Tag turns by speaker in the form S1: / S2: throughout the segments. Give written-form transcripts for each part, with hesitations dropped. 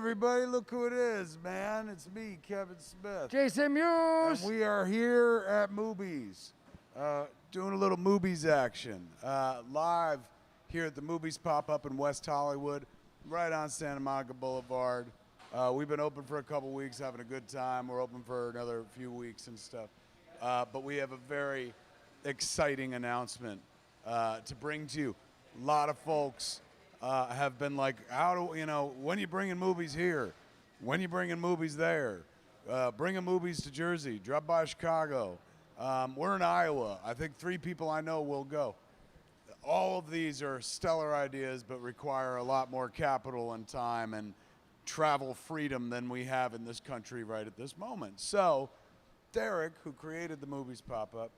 S1: everybody, look who it is, man. It's me, Kevin Smith.
S2: Jason Mewes.
S1: And we are here at Moobys, doing a little Moobys action. Live here at the Moobys pop-up in West Hollywood, right on Santa Monica Boulevard. We've been open for a couple weeks, having a good time. We're open for another few weeks and stuff. But we have a very exciting announcement to bring to you. A lot of folks have been like, when you bringing movies here? When you bringing movies there? Bringing movies to Jersey, drop by Chicago. We're in Iowa. I think 3 people I know will go. All of these are stellar ideas, but require a lot more capital and time and travel freedom than we have in this country right at this moment. So Derek, who created the Moobys pop-up,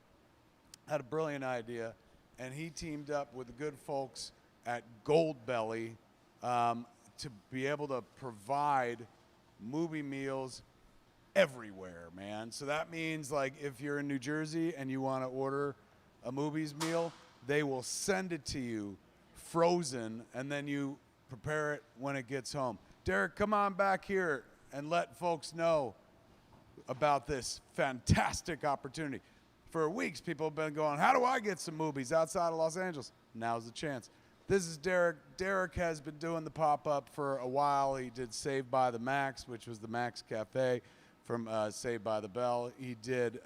S1: had a brilliant idea, and he teamed up with the good folks at Goldbelly to be able to provide movie meals everywhere, man. So that means, like, if you're in New Jersey and you want to order a Moobys meal, they will send it to you frozen, and then you prepare it when it gets home. Derek, come on back here and let folks know about this fantastic opportunity. For weeks, people have been going, how do I get some movies outside of Los Angeles? Now's the chance. This is Derek. Derek has been doing the pop-up for a while. He did Saved by the Max, which was the Max Cafe from Saved by the Bell. He did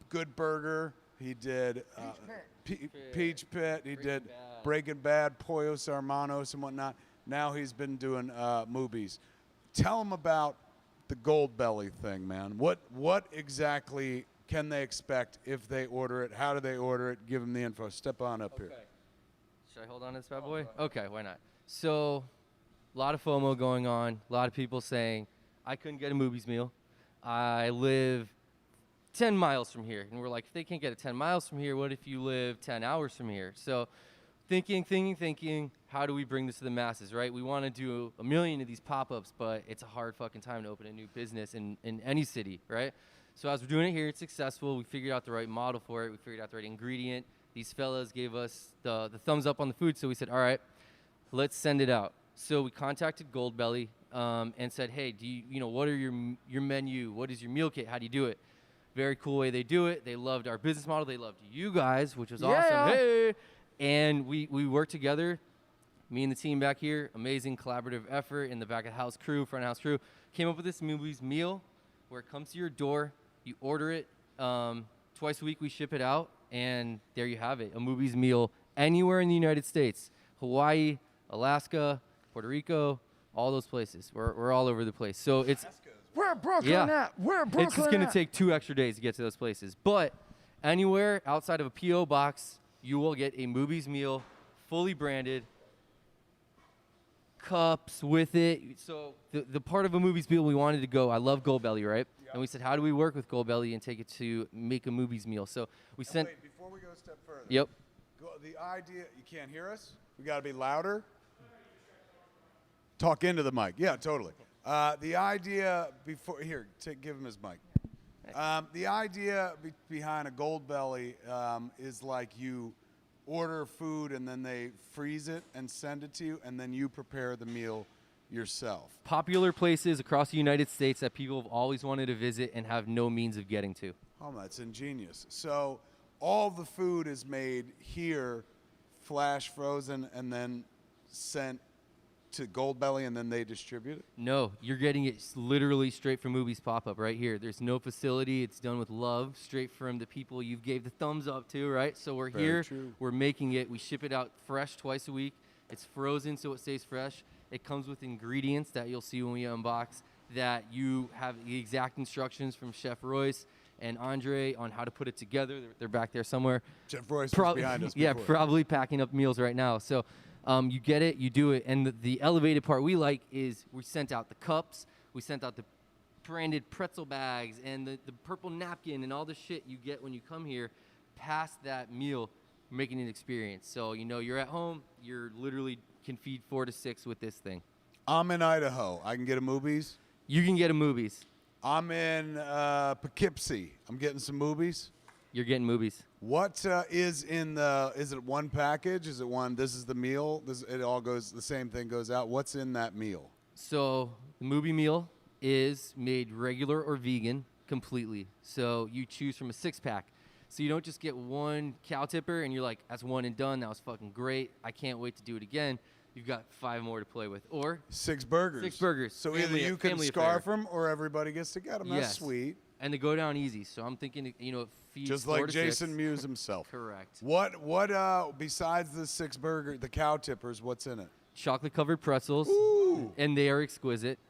S1: Good Burger. He did Peach Pit. He did Breaking Bad, Pollos Hermanos, and whatnot. Now he's been doing Moobys. Tell him about the Goldbelly thing, man. What exactly can they expect if they order it? How do they order it? Give them the info. Step on up here.
S2: Should I hold on to this bad boy? Okay, why not? So, a lot of FOMO going on. A lot of people saying, I couldn't get a Moobys meal. I live 10 miles from here. And we're like, if they can't get it 10 miles from here, what if you live 10 hours from here? So, thinking, how do we bring this to the masses, right? We want to do a million of these pop-ups, but it's a hard fucking time to open a new business in any city, right? So as we're doing it here, it's successful. We figured out the right model for it. We figured out the right ingredient. These fellas gave us the thumbs up on the food, so we said, all right, let's send it out. So we contacted Goldbelly and said, hey, what are your menu? What is your meal kit? How do you do it? Very cool way they do it. They loved our business model. They loved you guys, which was awesome. Hey! And we worked together, me and the team back here, amazing collaborative effort in the back of house crew, front of house crew, came up with this Moobys meal where it comes to your door, you order it, twice a week we ship it out, and there you have it, a Moobys meal anywhere in the United States, Hawaii, Alaska, Puerto Rico, all those places. We're all over the place. So it's
S1: Where Brooklyn at? Where Brooklyn
S2: It's just going to take 2 extra days to get to those places. But anywhere outside of a P.O. box, you will get a Moobys meal, fully branded, cups with it. So the part of a Moobys meal we wanted to go, I love Goldbelly, right? Yep. And we said, how do we work with Goldbelly and take it to make a Moobys meal? So we sent...
S1: Wait, before we go a step further.
S2: Yep.
S1: The idea, you can't hear us? We got to be louder? Talk into the mic. Yeah, totally. The idea before... Here, give him his mic. The idea behind a Goldbelly is like you order food and then they freeze it and send it to you, and then you prepare the meal yourself.
S2: Popular places across the United States that people have always wanted to visit and have no means of getting to.
S1: Oh, that's ingenious. So all the food is made here, flash frozen, and then sent to Goldbelly, and then they distribute it?
S2: No, you're getting it literally straight from Moobys pop-up right here. There's no facility. It's done with love, straight from the people you gave the thumbs up to, right? So we're
S1: Very
S2: here.
S1: True.
S2: We're making it. We ship it out fresh twice a week. It's frozen, so it stays fresh. It comes with ingredients that you'll see when we unbox, that you have the exact instructions from Chef Royce and Andre on how to put it together. They're back there somewhere.
S1: Chef Royce was behind us
S2: Yeah,
S1: before.
S2: probably packing up meals right now. So you get it, you do it, and the elevated part we like is we sent out the cups, we sent out the branded pretzel bags, and the purple napkin, and all the shit you get when you come here. Past that meal, making an experience. So you're at home, you're literally can feed 4 to 6 with this thing.
S1: I'm in Idaho. I can get a Moobys?
S2: You can get a Moobys.
S1: I'm in Poughkeepsie. I'm getting some Moobys.
S2: You're getting Moobys.
S1: What is in the? Is it one package? Is it one? This is the meal. It all goes. The same thing goes out. What's in that meal?
S2: So the Mooby meal is made regular or vegan completely. So you choose from a 6-pack. So you don't just get one cow tipper and you're like, that's one and done. That was fucking great. I can't wait to do it again. You've got 5 more to play with. Or
S1: 6 burgers.
S2: 6 burgers.
S1: So either you can scarf them or everybody gets to get them. That's sweet.
S2: And they go down easy. So I'm thinking, it feeds
S1: just
S2: 4
S1: like
S2: to
S1: Jason
S2: 6.
S1: Mewes himself.
S2: Correct.
S1: What besides the 6 burger, the cow tippers, what's in it?
S2: Chocolate covered pretzels.
S1: Ooh.
S2: And they are exquisite.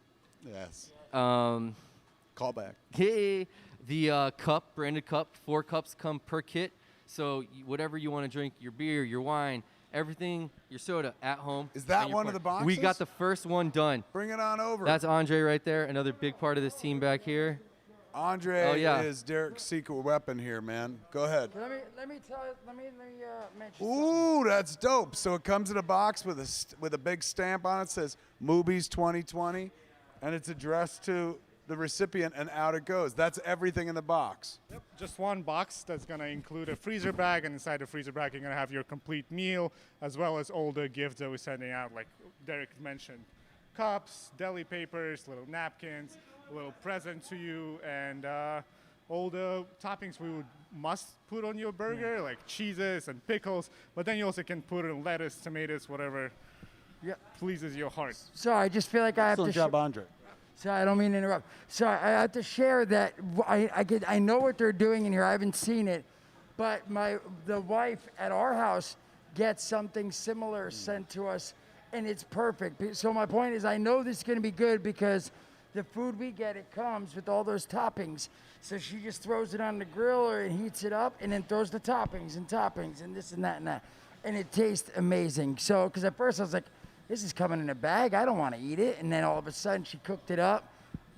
S1: Yes.
S2: Call
S1: back.
S2: Hey, the branded cup, 4 cups come per kit. So whatever you want to drink, your beer, your wine, everything, your soda at home.
S1: Is that one of the boxes?
S2: We got the first one done.
S1: Bring it on over.
S2: That's Andre right there, another big part of this team back here.
S1: Andre is Derek's secret weapon here, man. Go ahead.
S3: Let me mention.
S1: Ooh, that's dope. So it comes in a box with a big stamp on it, says Moobys 2020, and it's addressed to the recipient, and out it goes. That's everything in the box.
S4: Yep, just one box that's going to include a freezer bag, and inside the freezer bag you're going to have your complete meal, as well as all the gifts that we're sending out, like Derek mentioned. Cups, deli papers, little napkins, a little present to you, and all the toppings we must put on your burger, like cheeses and pickles, but then you also can put in lettuce, tomatoes, whatever pleases your heart.
S3: Sorry, I just feel like I have to.
S1: Excellent job, Andre.
S3: Sorry, I don't mean to interrupt. Sorry, I have to share that I know what they're doing in here. I haven't seen it, but the wife at our house gets something similar sent to us, and it's perfect. So my point is, I know this is going to be good because the food we get, it comes with all those toppings. So she just throws it on the griller and heats it up, and then throws the toppings and this and that and that, and it tastes amazing. So, because at first I was like, this is coming in a bag. I don't want to eat it. And then all of a sudden, she cooked it up.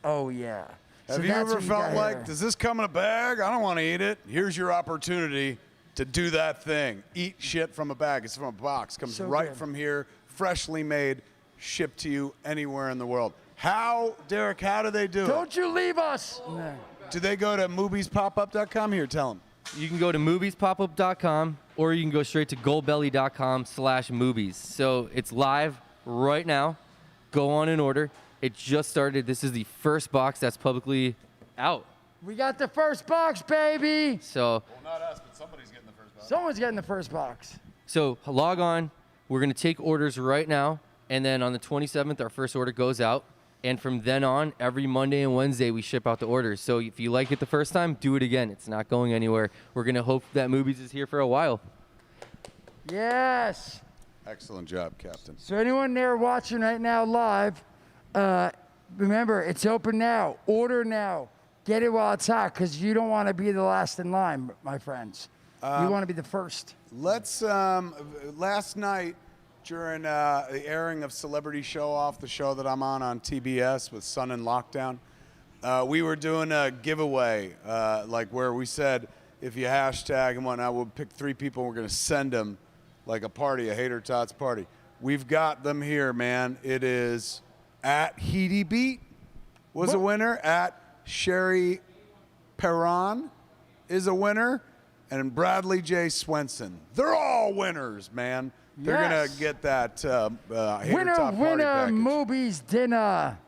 S3: Oh, yeah.
S1: Have you ever felt like, does this come in a bag? I don't want to eat it. Here's your opportunity to do that thing. Eat shit from a bag. It's from a box. Comes right from here, freshly made, shipped to you anywhere in the world. Derek, how do they do it?
S3: Don't you leave us. No.
S1: Do they go to moviespopup.com? Here, tell them.
S2: You can go to moviespopup.com, or you can go straight to goldbelly.com/movies. So it's live right now. Go on and order. It just started. This is the first box that's publicly out.
S3: We got the first box, baby.
S2: So,
S1: well, not us, but somebody's getting the first box.
S3: Someone's getting the first box.
S2: So log on. We're going to take orders right now. And then on the 27th, our first order goes out. And from then on, every Monday and Wednesday, we ship out the orders. So if you like it the first time, do it again. It's not going anywhere. We're going to hope that Moobys is here for a while.
S3: Yes.
S1: Excellent job, Captain.
S3: So anyone there watching right now live, remember, it's open now. Order now. Get it while it's hot, because you don't want to be the last in line, my friends. You want to be the first.
S1: Let's, last night, during the airing of Celebrity Show Off, the show that I'm on TBS with Sun and Lockdown, we were doing a giveaway, like where we said, if you hashtag and whatnot, we'll pick 3 people and we're going to send them like a party, a Hater Tots party. We've got them here, man. It is at Heedy Beat was a winner, at Sherry Perron is a winner, and Bradley J. Swenson. They're all winners, man. They're going to get that Hater Top party package.
S3: Mooby's dinner.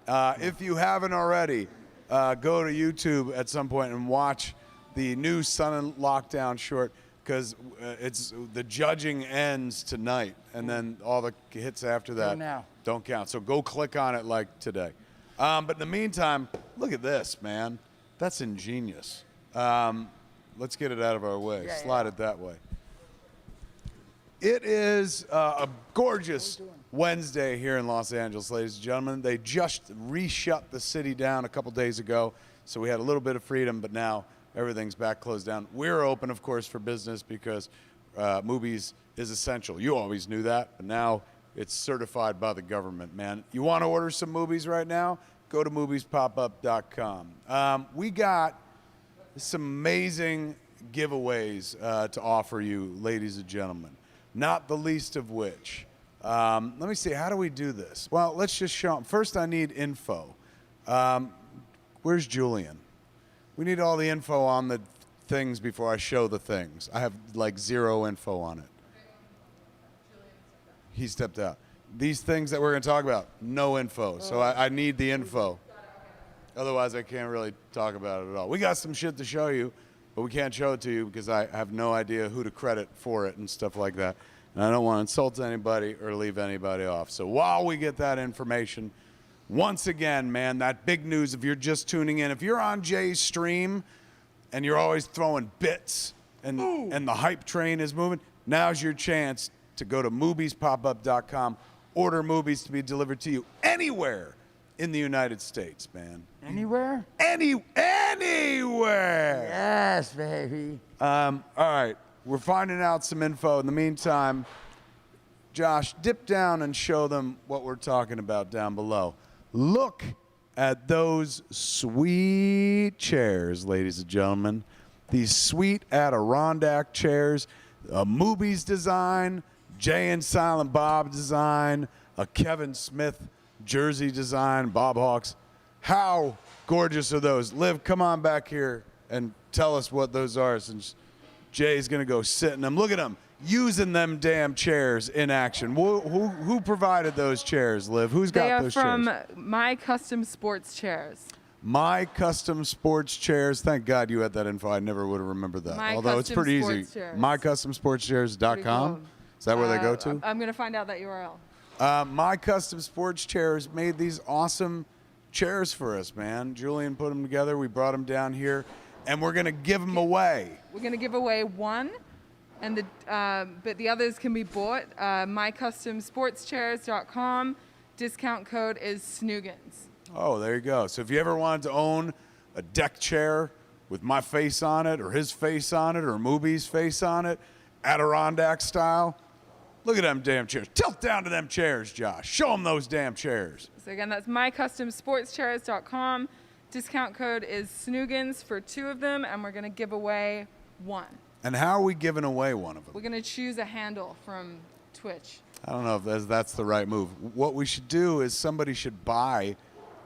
S1: If you haven't already, go to YouTube at some point and watch the new Sun and Lockdown short, because it's the judging ends tonight, and then all the hits after that don't count. So go click on it like today. But in the meantime, look at this, man. That's ingenious. Let's get it out of our way. Slide it that way. It is a gorgeous Wednesday here in Los Angeles, ladies and gentlemen. They just re-shut the city down a couple days ago, so we had a little bit of freedom, but now everything's back closed down. We're open, of course, for business because Moobys is essential. You always knew that, but now it's certified by the government, man. You want to order some Moobys right now? Go to moviespopup.com. We got some amazing giveaways to offer you, ladies and gentlemen, not the least of which. Let me see, how do we do this? Well, let's just show them. First, I need info. Where's Julian? We need all the info on the things before I show the things. I have like 0 info on it. He stepped out. these things that we're going to talk about, no info. So I need the info. Otherwise, I can't really talk about it at all. We got some shit to show you, but we can't show it to you because I have no idea who to credit for it and stuff like that. And I don't want to insult anybody or leave anybody off. So while we get that information, once again, man, that big news, if you're just tuning in, if you're on Jay's stream and you're always throwing bits and the hype train is moving, now's your chance to go to moobyspopup.com, order Moobies to be delivered to you anywhere in the United States, man.
S3: Anywhere?
S1: Anywhere!
S3: Yes, baby.
S1: All right, we're finding out some info. In the meantime, Josh, dip down and show them what we're talking about down below. Look at those sweet chairs, ladies and gentlemen. These sweet Adirondack chairs, a Mooby's design, Jay and Silent Bob design, a Kevin Smith jersey design, Bob Hawks. How gorgeous are those? Liv, come on back here and tell us what those are, since Jay's going to go sit in them. Look at them, using them damn chairs in action. Who provided those chairs, Liv? Who's got those chairs?
S5: They are from My Custom Sports Chairs.
S1: My Custom Sports Chairs. Thank God you had that info. I never would have remembered that.
S5: My
S1: Although it's
S5: Custom
S1: pretty
S5: Sports
S1: easy.
S5: Chairs.
S1: MyCustomSportsChairs.com.
S5: Pretty cool.
S1: Is that where they go to?
S5: I'm going to find out that URL.
S1: My Custom Sports Chairs made these awesome chairs for us, man. Julian put them together. We brought them down here, and we're going to give them away.
S5: We're going to give away one, and but the others can be bought. MyCustomSportsChairs.com. Discount code is Snoogans.
S1: Oh, there you go. So if you ever wanted to own a deck chair with my face on it, or his face on it, or Mooby's face on it, Adirondack style, look at them damn chairs. Tilt down to them chairs, Josh. Show them those damn chairs.
S5: So again, that's MyCustomSportsChairs.com. Discount code is Snoogans for 2 of them, and we're going to give away 1.
S1: And how are we giving away one of them?
S5: We're going to choose a handle from Twitch.
S1: I don't know if that's the right move. What we should do is somebody should buy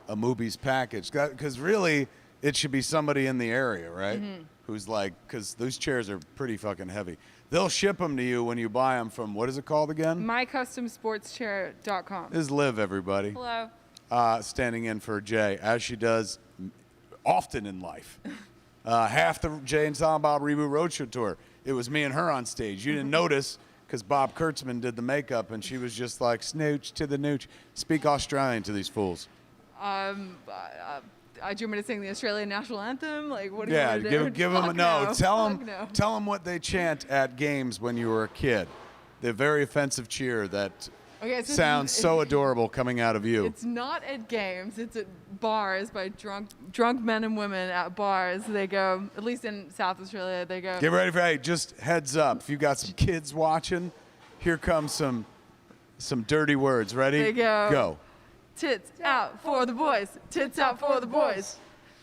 S1: a Mooby's package, because really it should be somebody in the area, right? Who's like, because those chairs are pretty fucking heavy. They'll ship them to you when you buy them from, what is it called again?
S5: MyCustomSportsChair.com.
S1: This is Liv, everybody.
S5: Hello.
S1: Standing in for Jay, as she does often in life. Half the Jay and Silent Bob Reboot Roadshow tour, it was me and her on stage. You didn't notice because Bob Kurtzman did the makeup, and she was just like, snooch to the nooch. Speak Australian to these fools.
S5: Do you want me to sing the Australian national anthem? Like, what do you
S1: Yeah,
S5: want to do?
S1: give them
S5: Fuck
S1: no.
S5: no.
S1: Tell
S5: Fuck
S1: them,
S5: no.
S1: tell them what they chant at games when you were a kid. The very offensive cheer that
S5: Okay, so
S1: sounds so adorable coming out of you.
S5: It's not at games. It's at bars by drunk men and women at bars. They go, at least in South Australia, they go.
S1: Get ready for, hey, just heads up. If you got some kids watching, here comes some dirty words. Ready?
S5: They go.
S1: Go.
S5: Tits out for the boys. Tits out for the boys.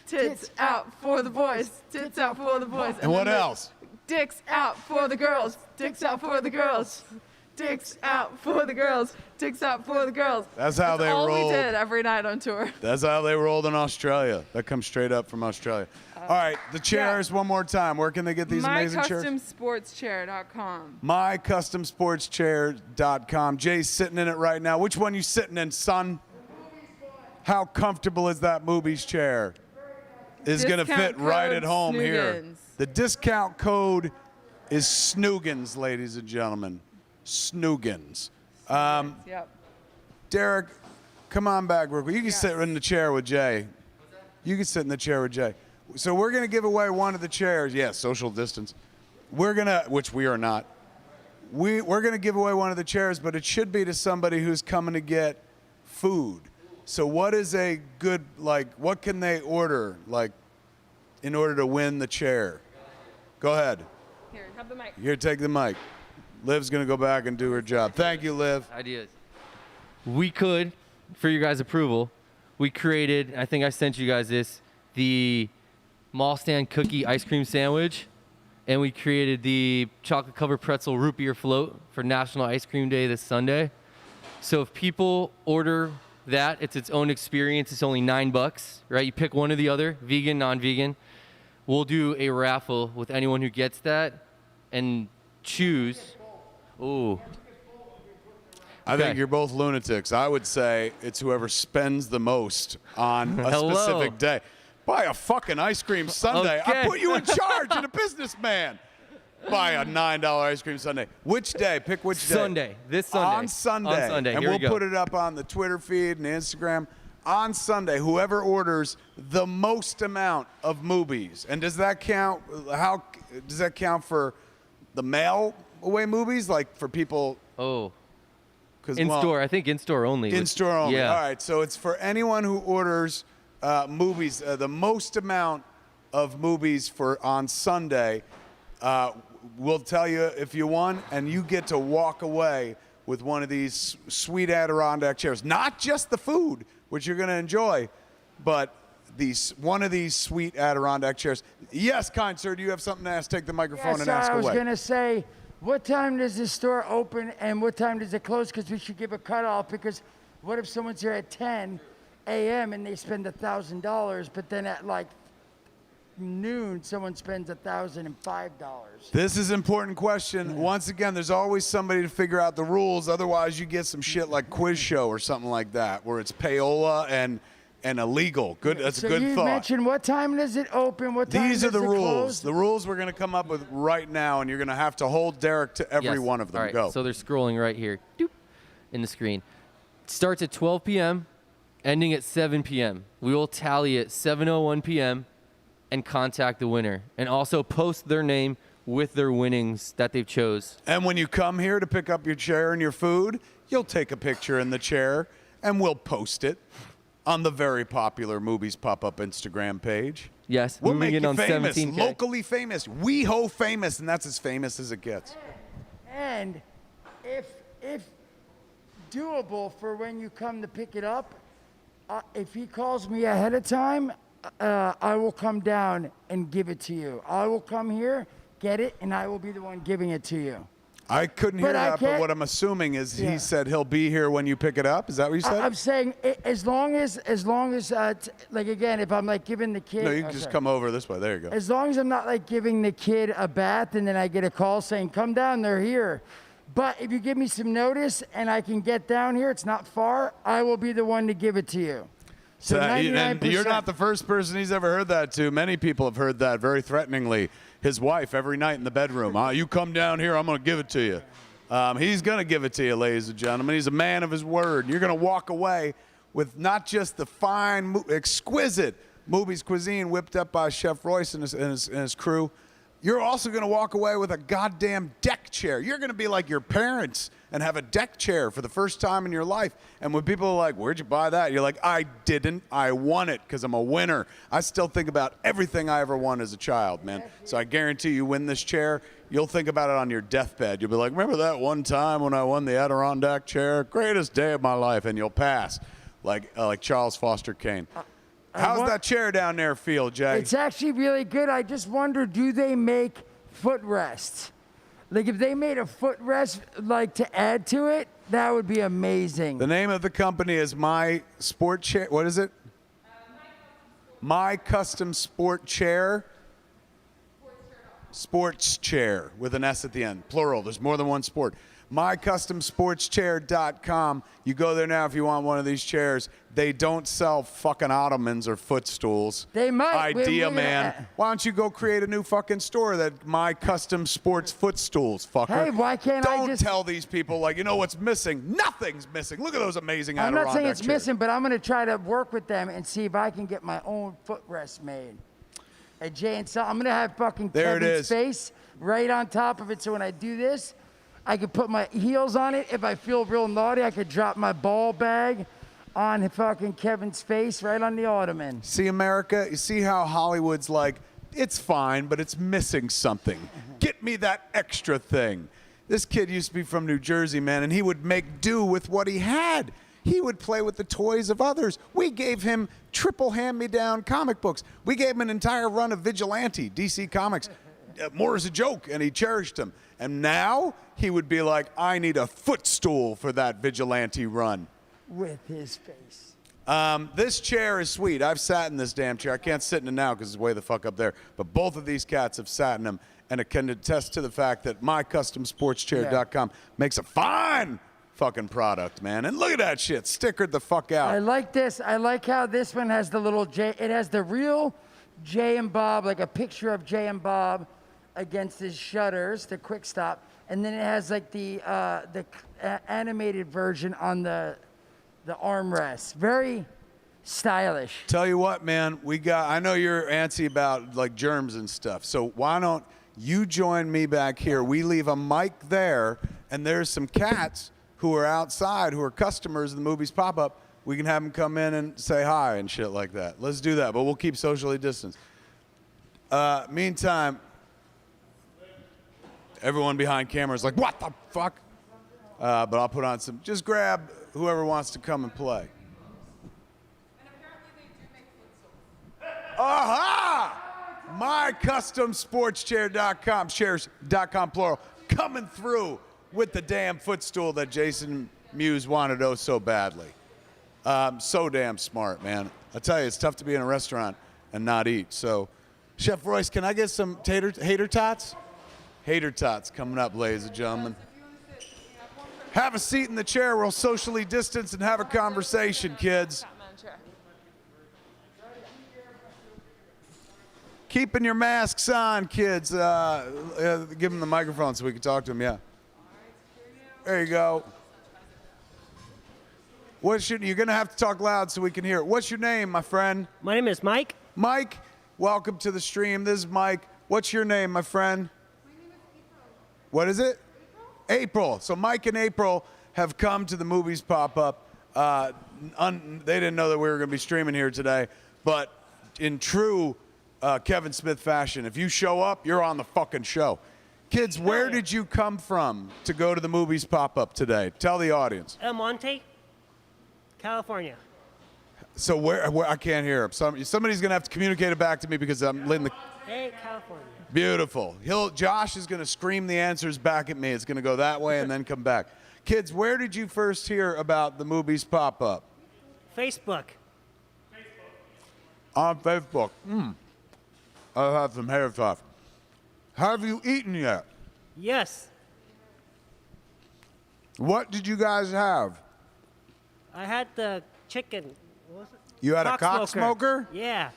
S5: Tits out for the boys. Tits out for the boys.
S1: And what
S5: then the
S1: else?
S5: Dicks out for the girls. Dicks out for the girls. Dicks out for the girls. Dicks out for the girls.
S1: That's how they
S5: all
S1: rolled.
S5: we did every night on tour.
S1: That's how they rolled in Australia. That comes straight up from Australia. All right, the chairs one more time. Where can they get these amazing chairs?
S5: MyCustomSportsChair.com.
S1: MyCustomSportsChair.com. Jay's sitting in it right now. Which one you sitting in, son? How comfortable is that Mooby's chair? Is going to fit
S5: Discount
S1: right
S5: code
S1: at home here.
S5: Snoogans.
S1: The discount code is Snoogans, ladies and gentlemen. Snoogans.
S5: Yep.
S1: Derek, come on back real quick. You can sit in the chair with Jay. You can sit in the chair with Jay. So we're going to give away one of the chairs. Yes, social distance. We're going to, which we are not. We're going to give away one of the chairs, but it should be to somebody who's coming to get food. So what is a good, like, what can they order, like, in order to win the chair? Go ahead.
S5: Here, have the mic.
S1: Here, take the mic. Liv's going to go back and do her job. Thank you, Liv.
S2: Ideas. We could, for your guys' approval, we created, I think I sent you guys this, the mall stand cookie ice cream sandwich, and we created the chocolate covered pretzel root beer float for National Ice Cream Day this Sunday. So if people order that, it's its own experience. It's only $9, right? You pick one or the other, vegan, non-vegan. We'll do a raffle with anyone who gets that and choose. Ooh.
S1: I think you're both lunatics. I would say it's whoever spends the most on a
S2: Hello.
S1: specific day. Buy a fucking ice cream sundae. I
S2: Okay.
S1: put you in charge and a businessman. Buy a $9 ice cream sundae. Which day? Pick which day.
S2: Sunday. This Sunday.
S1: On Sunday.
S2: On Sunday.
S1: And
S2: Here
S1: we'll
S2: we go.
S1: put it up on the Twitter feed and Instagram. On Sunday, whoever orders the most amount of Moobies. And does that count? How does that count for the mail away movies? Like for people?
S2: Oh.
S1: 'Cause,
S2: In
S1: well,
S2: store. I think in store only.
S1: In store only.
S2: Yeah.
S1: All right. So it's for anyone who orders movies, the most amount of movies for on Sunday. We'll tell you if you won, and you get to walk away with one of these sweet Adirondack chairs. Not just the food, which you're going to enjoy, but one of these sweet Adirondack chairs. Yes, kind sir, do you have something to ask? Take the microphone
S3: Yes,
S1: and ask
S3: I was
S1: away.
S3: going to say, what time does the store open and what time does it close? Because we should give a cutoff, because what if someone's here at 10 a.m. and they spend $1,000, but then at like noon someone spends $1,005?
S1: This is an important question. Once again, there's always somebody to figure out the rules. Otherwise, you get some shit like Quiz Show or something like that, where it's payola and illegal. Good. That's
S3: So
S1: a good
S3: you
S1: thought.
S3: mentioned what time does it open? What time
S1: These are
S3: does
S1: the
S3: it
S1: rules.
S3: close?
S1: The rules we're going to come up with right now, and you're going to have to hold Derek to every
S2: Yes.
S1: one of them.
S2: All right.
S1: Go.
S2: So they're scrolling right here. Doop, in the screen. Starts at 12 p.m., ending at 7 p.m. We will tally at 7:01 p.m. and contact the winner, and also post their name with their winnings that they've chose.
S1: And when you come here to pick up your chair and your food, you'll take a picture in the chair, and we'll post it on the very popular Moobys pop-up Instagram page.
S2: Yes,
S1: We'll
S2: moving
S1: make
S2: in
S1: you
S2: on
S1: famous,
S2: 17K.
S1: locally famous, WeHo famous, and that's as famous as it gets.
S3: And if doable for when you come to pick it up, if he calls me ahead of time, I will come down and give it to you. I will come here, get it, and I will be the one giving it to you.
S1: I couldn't hear
S3: But I
S1: that, but
S3: can't-
S1: what I'm assuming is
S3: Yeah.
S1: he said he'll be here when you pick it up. Is that what you said?
S3: I'm saying as long as like again, if I'm like giving the kid.
S1: No, you can just come over this way. There you go.
S3: As long as I'm not like giving the kid a bath and then I get a call saying, come down, they're here. But if you give me some notice and I can get down here, it's not far, I will be the one to give it to you. So
S1: And
S3: 99%.
S1: you're not the first person he's ever heard that to. Many people have heard that very threateningly. His wife every night in the bedroom. You come down here, I'm going to give it to you. He's going to give it to you, ladies and gentlemen. He's a man of his word. You're going to walk away with not just the fine, exquisite Mooby's cuisine whipped up by Chef Royce and his crew. You're also going to walk away with a goddamn deck chair. You're going to be like your parents and have a deck chair for the first time in your life. And when people are like, where'd you buy that? You're like, I didn't. I won it because I'm a winner. I still think about everything I ever won as a child, man. So I guarantee you win this chair, you'll think about it on your deathbed. You'll be like, remember that one time when I won the Adirondack chair? Greatest day of my life. And you'll pass like Charles Foster Kane. How's that chair down there feel, Jay?
S3: It's actually really good. I just wonder, do they make footrests? Like if they made a footrest like to add to it, that would be amazing.
S1: The name of the company is My Sport Chair. What is it? My Custom Sport Chair. Sports chair with an S at the end, plural. There's more than one sport. MyCustomSportsChair.com. You go there now if you want one of these chairs. They don't sell fucking ottomans or footstools.
S3: They might.
S1: Idea,
S3: We're
S1: man.
S3: gonna-
S1: Why don't you go create a new fucking store that My Custom Sports Footstools, fucker?
S3: Hey, why can't I
S1: Don't
S3: just-
S1: tell these people, like, you know what's missing? Nothing's missing. Look at those amazing
S3: I'm not saying
S1: Adirondack
S3: it's
S1: chairs.
S3: missing, but I'm going to try to work with them and see if I can get my own footrest made. And Jay and Sal, I'm going to have fucking
S1: There it
S3: Kevin's
S1: is.
S3: face right on top of it, so when I do this, I can put my heels on it. If I feel real naughty, I could drop my ball bag on fucking Kevin's face right on the ottoman.
S1: See, America, you see how Hollywood's like, it's fine, but it's missing something. Get me that extra thing. This kid used to be from New Jersey, man, and he would make do with what he had. He would play with the toys of others. We gave him triple hand-me-down comic books. We gave him an entire run of Vigilante, DC Comics, more as a joke, and he cherished them. And now he would be like, I need a footstool for that Vigilante run.
S3: With his face.
S1: This chair is sweet. I've sat in this damn chair. I can't sit in it now because it's way the fuck up there. But both of these cats have sat in them, and it can attest to the fact that mycustomsportschair.com makes a fine fucking product, man. And look at that shit, stickered the fuck out.
S3: I like this. I like how this one has the little J. It has the real Jay and Bob, like a picture of Jay and Bob against his shutters, the quick stop. And then it has like the animated version on the armrest. Very stylish.
S1: Tell you what, man, I know you're antsy about like germs and stuff. So why don't you join me back here? We leave a mic there, and there's some cats who are outside who are customers of the Moobys pop-up. We can have them come in and say hi and shit like that. Let's do that, but we'll keep socially distanced. Meantime, everyone behind camera is like, what the fuck? But I'll put on some, just grab whoever wants to come and play. Aha! MyCustomSportsChair.com, chairs.com plural, coming through with the damn footstool that Jason Mewes wanted oh so badly. So damn smart, man. I tell you, it's tough to be in a restaurant and not eat. So, Chef Royce, can I get some hater tots? Hater tots coming up, ladies and gentlemen. Have a seat in the chair. We'll socially distance and have a conversation, kids. Keeping your masks on, kids. Give them the microphone so we can talk to them, yeah. There you go. You're going to have to talk loud so we can hear it. What's your name, my friend?
S6: My name is Mike.
S1: Mike, welcome to the stream. This is Mike. What's your name, my friend?
S7: My name is April.
S1: What is it? April. So Mike and April have come to the Moobys pop-up. They didn't know that we were going to be streaming here today, but in true Kevin Smith fashion, if you show up, you're on the fucking show. Kids, where did you come from to go to the Moobys pop-up today? Tell the audience.
S6: El Monte, California.
S1: So where I can't hear him. Somebody's going to have to communicate it back to me because I'm in the...
S6: Hey, California.
S1: Beautiful. Josh is going to scream the answers back at me. It's going to go that way and then come back. Kids, where did you first hear about the Moobys pop-up?
S6: Facebook.
S1: On Facebook. I'll have some hair talk. Have you eaten yet?
S6: Yes.
S1: What did you guys have?
S6: I had the chicken. What was it?
S1: You had a cock smoker?
S6: Yeah.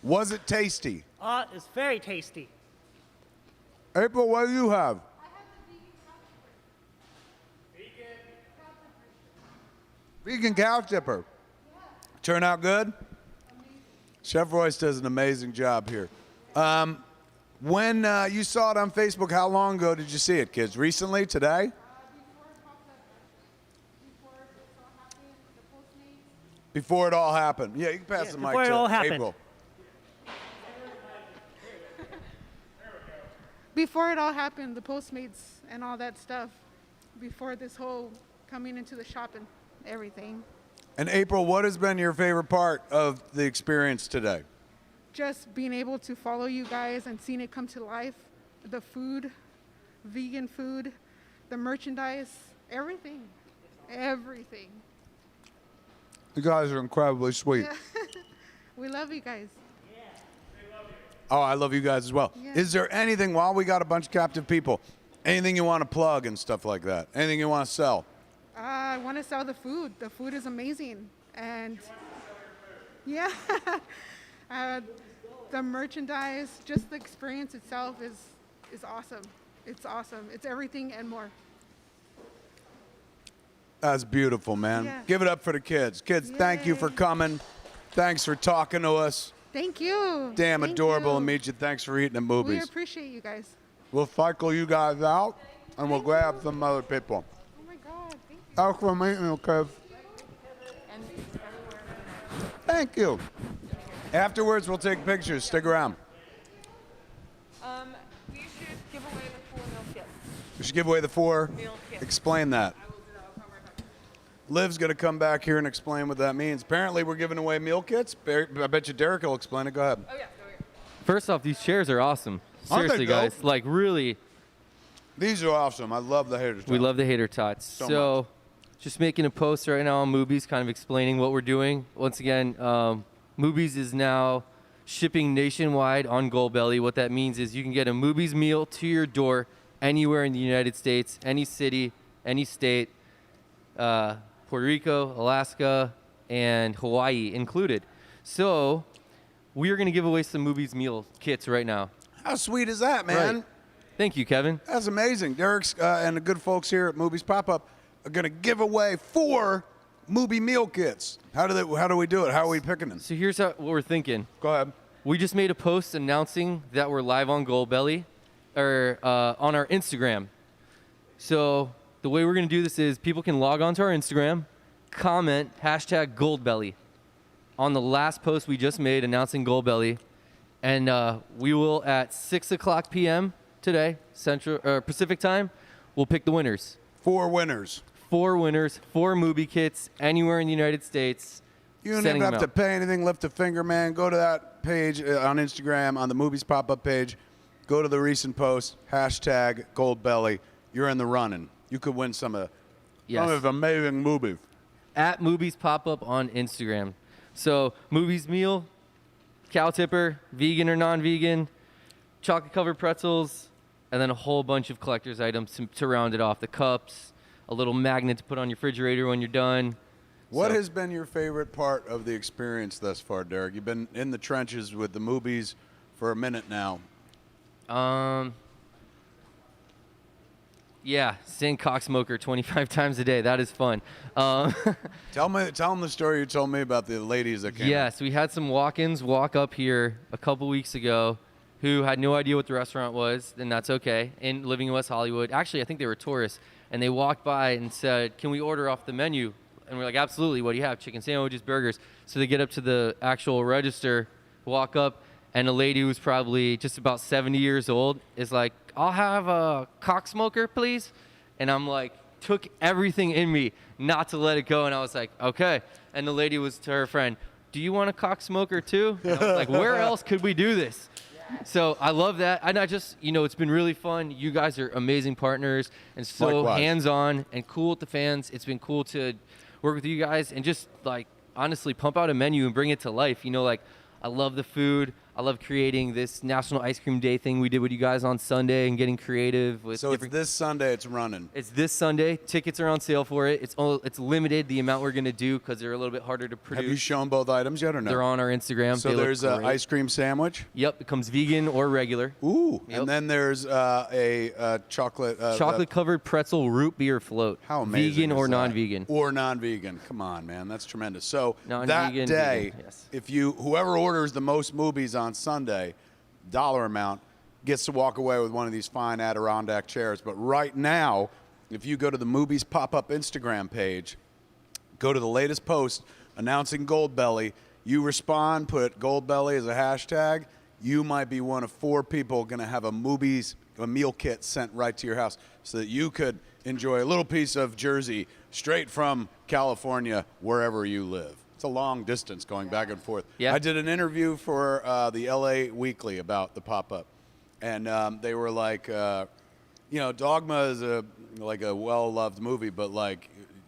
S1: Was it tasty?
S6: It's very tasty.
S1: April, what do you have?
S7: I have the
S1: Vegan cow chipper. Turn out good? Chef Royce does an amazing job here. When you saw it on Facebook, how long ago did you see it, kids? Recently? Today? Before it all happened. Yeah, you can pass the mic
S6: before it all
S1: to
S6: happened.
S1: April.
S7: Before it all happened, the Postmates and all that stuff, before this whole coming into the shop and everything.
S1: And April, what has been your favorite part of the experience today?
S7: Just being able to follow you guys and seeing it come to life. The food, vegan food, the merchandise, everything. Everything.
S1: You guys are incredibly sweet.
S7: Yeah. We love you guys.
S1: Oh, I love you guys as well.
S7: Yeah.
S1: Is there anything, while we got a bunch of captive people, anything you want to plug and stuff like that? Anything you want to sell?
S7: I want to sell the food. The food is amazing. And yeah, the merchandise, just the experience itself is awesome. It's awesome. It's everything and more.
S1: That's beautiful, man.
S7: Yeah.
S1: Give it up for the kids. Kids, thank you for
S7: Yay.
S1: coming. Thanks for talking to us.
S7: Thank you.
S1: Damn
S7: Thank
S1: adorable
S7: you.
S1: to meet you. Thanks for eating at
S7: We
S1: Moobys.
S7: appreciate you guys.
S1: We'll cycle you guys out, and we'll grab some other people.
S7: Oh my God. Thank you.
S1: Thanks for meeting you, kids. Thank you. Afterwards, we'll take pictures. Stick around.
S8: We should give away the 4 meal kits.
S1: We should give away the 4.
S8: Meal kits.
S1: Explain that.
S8: I will do that. I'll come right back.
S1: Liv's going to come back here and explain what that means. Apparently, we're giving away meal kits. I bet you Derek will explain it. Go ahead.
S8: Oh, yeah. Go here.
S2: First off, these chairs are awesome.
S1: Aren't they
S2: Seriously, guys.
S1: dope?
S2: Like, really,
S1: These are awesome. I love the haters.
S2: we love the hater tots.
S1: So
S2: So, just making a post right now on Moobys, kind of explaining what we're doing. Once again, Moobys is now shipping nationwide on Goldbelly. What that means is you can get a Moobys meal to your door anywhere in the United States, any city, any state. Puerto Rico, Alaska, and Hawaii included. So we are going to give away some Moobys meal kits right now.
S1: How sweet is that, man?
S2: Right. Thank you, Kevin.
S1: That's amazing. Derek's and the good folks here at Moobys Pop-Up are going to give away 4 Mooby meal kits. How do we do it? How are we picking them?
S2: So here's what we're thinking.
S1: Go ahead.
S2: We just made a post announcing that we're live on Goldbelly, or on our Instagram. So the way we're going to do this is people can log on to our Instagram, comment #Goldbelly on the last post we just made announcing Goldbelly, and we will at 6:00 p.m. today, Pacific time, we'll pick the winners.
S1: 4 winners.
S2: 4 winners, 4 Mooby kits anywhere in the United States.
S1: You don't even have to pay anything, lift a finger, man. Go to that page on Instagram, on the Moobys Pop-Up page. Go to the recent post, #Goldbelly. You're in the running. You could win some of amazing movies.
S2: At Moobys Pop-Up on Instagram. So Moobys meal, cow tipper, vegan or non-vegan, chocolate-covered pretzels, and then a whole bunch of collector's items to round it off. The cups, a little magnet to put on your refrigerator when you're done.
S1: What has been your favorite part of the experience thus far, Derek? You've been in the trenches with the Moobys for a minute now.
S2: Yeah, seeing Cocksmoker 25 times a day. That is fun.
S1: Tell them the story you told me about the ladies that came.
S2: Yes, we had some walk-ins walk up here a couple weeks ago who had no idea what the restaurant was, and that's okay, and living in West Hollywood. Actually, I think they were tourists, and they walked by and said, "Can we order off the menu?" And we're like, "Absolutely, what do you have?" "Chicken sandwiches, burgers." So they get up to the actual register, walk up, and a lady who's probably just about 70 years old is like, "I'll have a Cocksmoker, please." And I'm like, took everything in me not to let it go, and I was like, "Okay." And the lady was to her friend, "Do you want a Cocksmoker too?" And I was like, where else could we do this? So I love that. And I just, it's been really fun. You guys are amazing partners and so
S1: Likewise.
S2: hands-on and cool with the fans. It's been cool to work with you guys and just, like, honestly pump out a menu and bring it to life. I love the food. I love creating this National Ice Cream Day thing we did with you guys on Sunday and getting creative with.
S1: So it's this Sunday. It's running.
S2: It's this Sunday. Tickets are on sale for it. It's limited the amount we're gonna do because they're a little bit harder to produce.
S1: Have you shown both items yet or no?
S2: They're on our Instagram.
S1: So there's an ice cream sandwich.
S2: Yep, it comes vegan or regular.
S1: Ooh,
S2: Yep.
S1: and then there's a chocolate.
S2: Chocolate-covered pretzel root beer float.
S1: How amazing
S2: Vegan
S1: is
S2: or
S1: that?
S2: non-vegan.
S1: Or non-vegan. Come on, man, that's tremendous. So that
S2: Non-vegan,
S1: day,
S2: vegan, yes.
S1: if whoever orders the most Moobies on Sunday, dollar amount, gets to walk away with one of these fine Adirondack chairs. But right now, if you go to the Moobys Pop-Up Instagram page, go to the latest post announcing Goldbelly, you respond, put Goldbelly as a hashtag, you might be one of 4 people going to have a Moobys meal kit sent right to your house so that you could enjoy a little piece of Jersey straight from California, wherever you live. It's a long distance going back and forth.
S2: Yeah.
S1: I did an interview for the LA Weekly about the pop-up, and they were like, Dogma is a well-loved movie, but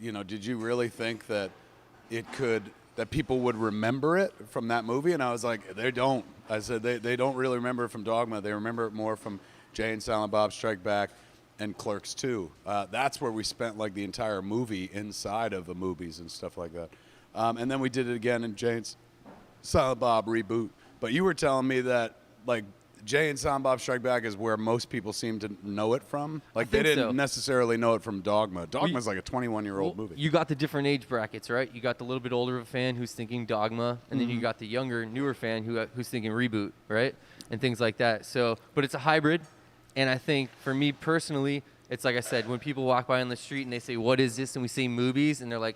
S1: did you really think that that people would remember it from that movie? And I was like, they don't. I said they don't really remember it from Dogma. They remember it more from Jay and Silent Bob Strike Back and Clerks 2. That's where we spent like the entire movie inside of the movies and stuff like that. And then we did it again in Jay and Silent Bob reboot. But you were telling me that like Jay and Silent Bob Strike Back is where most people seem to know it from. Like they didn't necessarily know it from Dogma. Dogma's like a 21-year-old movie.
S2: You got the different age brackets, right? You got the little bit older of a fan who's thinking Dogma, and then you got the younger, newer fan who's thinking reboot, right? And things like that. So, but it's a hybrid, and I think for me personally, it's like I said, when people walk by on the street and they say, "What is this?" and we say Moobys, and they're like,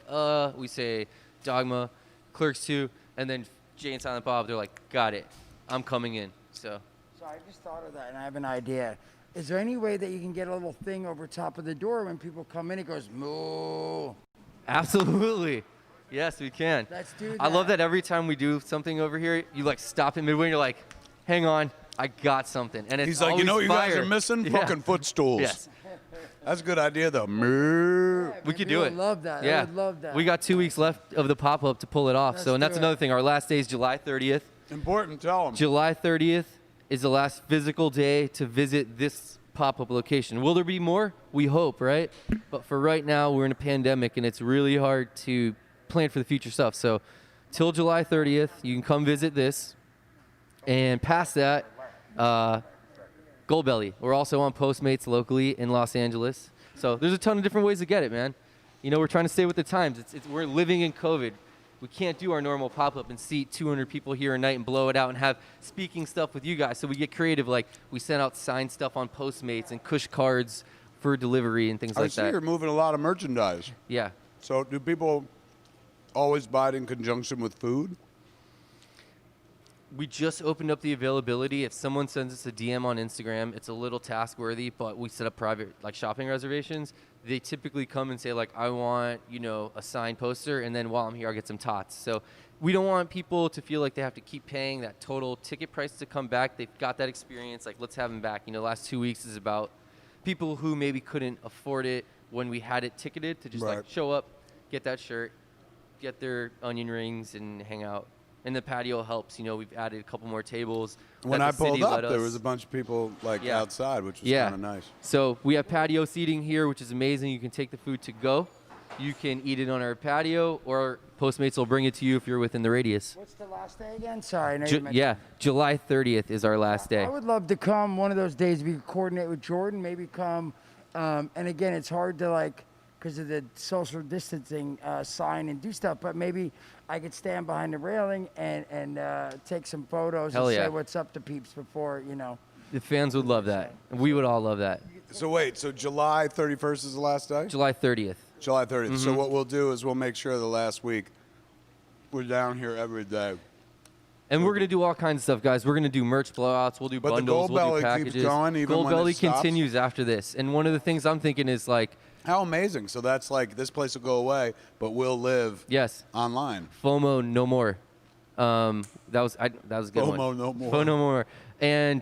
S2: we say Dogma, Clerks 2, and then Jay and Silent Bob, they're like, "Got it. I'm coming in." So
S3: I just thought of that, and I have an idea. Is there any way that you can get a little thing over top of the door when people come in? It goes, "Moo."
S2: absolutely. Yes, we can.
S3: Let's do
S2: I love
S3: that.
S2: that every time we do something over here, you like stop in midway and you're like, "Hang on, I got something." And it's
S1: He's like,
S2: always
S1: what you guys
S2: fire.
S1: are missing?
S2: Yeah.
S1: Fucking footstools.
S2: Yes.
S1: That's a good idea, though. Moo.
S2: We could
S3: People
S2: do
S3: would
S2: it.
S3: love that.
S2: Yeah.
S3: I would love that.
S2: We got 2 weeks left of the pop-up to pull it off.
S3: Let's
S2: And that's
S3: do it.
S2: another thing. Our last day is July 30th.
S1: Important, tell them.
S2: July 30th is the last physical day to visit this pop-up location. Will there be more? We hope, right? But for right now, we're in a pandemic, and it's really hard to plan for the future stuff. So till July 30th, you can come visit this. And past that, Goldbelly. We're also on Postmates locally in Los Angeles. So there's a ton of different ways to get it, man. You know, we're trying to stay with the times. We're living in COVID. We can't do our normal pop-up and seat 200 people here a night and blow it out and have speaking stuff with you guys. So we get creative. Like, we send out signed stuff on Postmates and Kush cards for delivery and things
S1: I
S2: like
S1: see
S2: that.
S1: you're moving a lot of merchandise.
S2: Yeah.
S1: So do people always buy it in conjunction with food?
S2: We just opened up the availability. If someone sends us a DM on Instagram, it's a little task-worthy, but we set up private, like, shopping reservations. They typically come and say, like, I want, you know, a signed poster, and then while I'm here, I'll get some tots. So we don't want people to feel like they have to keep paying that total ticket price to come back. They've got that experience. Like, let's have them back. You know, the last 2 weeks is about people who maybe couldn't afford it when we had it ticketed to just,
S1: Right.
S2: like, show up, get that shirt, get their onion rings, and hang out. And the patio helps. You know, we've added a couple more tables.
S1: When
S2: that
S1: I
S2: the city
S1: pulled up,
S2: let
S1: there
S2: us-
S1: was a bunch of people like
S2: Yeah.
S1: outside, which was
S2: Yeah.
S1: kind of nice.
S2: So we have patio seating here, which is amazing. You can take the food to go. You can eat it on our patio, or Postmates will bring it to you if you're within the radius.
S3: What's the last day again? Sorry, I know you mentioned.
S2: Yeah, July 30th is our last day.
S3: I would love to come one of those days. We could coordinate with Jordan, maybe come. And again, it's hard to, like, because of the social distancing sign and do stuff, but maybe I could stand behind the railing and take some photos
S2: Hell
S3: and
S2: yeah.
S3: say what's up to peeps before, you know.
S2: The fans would love that. We would all love that.
S1: So wait, so July 31st is the last day?
S2: July 30th.
S1: July 30th. So what we'll do is we'll make sure the last week we're down here every day.
S2: And we're going to do all kinds of stuff, guys. We're going to do merch blowouts. We'll do
S1: But the
S2: bundles. We'll do
S1: Goldbelly keeps
S2: packages.
S1: going even when it
S2: Goldbelly
S1: stops?
S2: continues after this. And one of the things I'm thinking is, like,
S1: How amazing. So that's like this place will go away, but we'll live
S2: yes,
S1: online.
S2: FOMO no more. That was a good one.
S1: FOMO no more.
S2: FOMO no more. And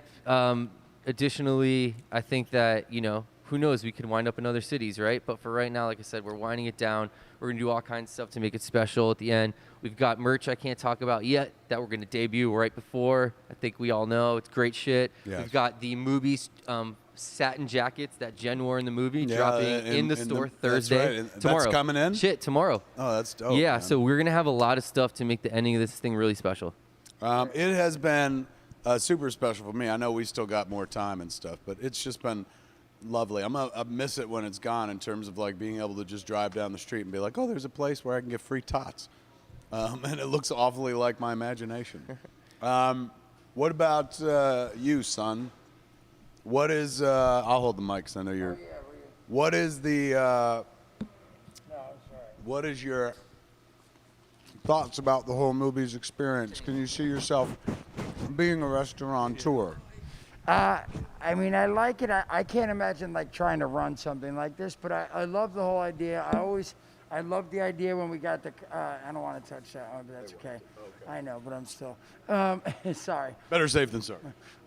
S2: additionally, I think that, you know, who knows, we could wind up in other cities, right? But for right now, like I said, we're winding it down. We're going to do all kinds of stuff to make it special at the end. We've got merch I can't talk about yet that we're going to debut right before. I think we all know. It's great shit.
S1: Yes.
S2: We've got the Moobys satin jackets that Jen wore in the movie
S1: Yeah,
S2: dropping in the store
S1: that's
S2: Thursday.
S1: right. And that's
S2: Tomorrow.
S1: coming in?
S2: Shit, tomorrow.
S1: Oh, that's dope.
S2: yeah,
S1: man.
S2: so we're going to have a lot of stuff to make the ending of this thing really special.
S1: It has been super special for me. I know we still got more time and stuff, but it's just been lovely. I miss it when it's gone in terms of like being able to just drive down the street and be like, oh, there's a place where I can get free tots. And it looks awfully like my imagination. What about you, son? What is, I'll hold the mic because I know you're, what is the, what is your thoughts about the whole Moobys experience? Can you see yourself being a restaurateur?
S3: I mean, I like it. I can't imagine, like, trying to run something like this, but I love the whole idea. I love the idea when we got the, I don't want to touch that one, but that's okay. I know, but I'm still, sorry.
S1: Better safe than sorry.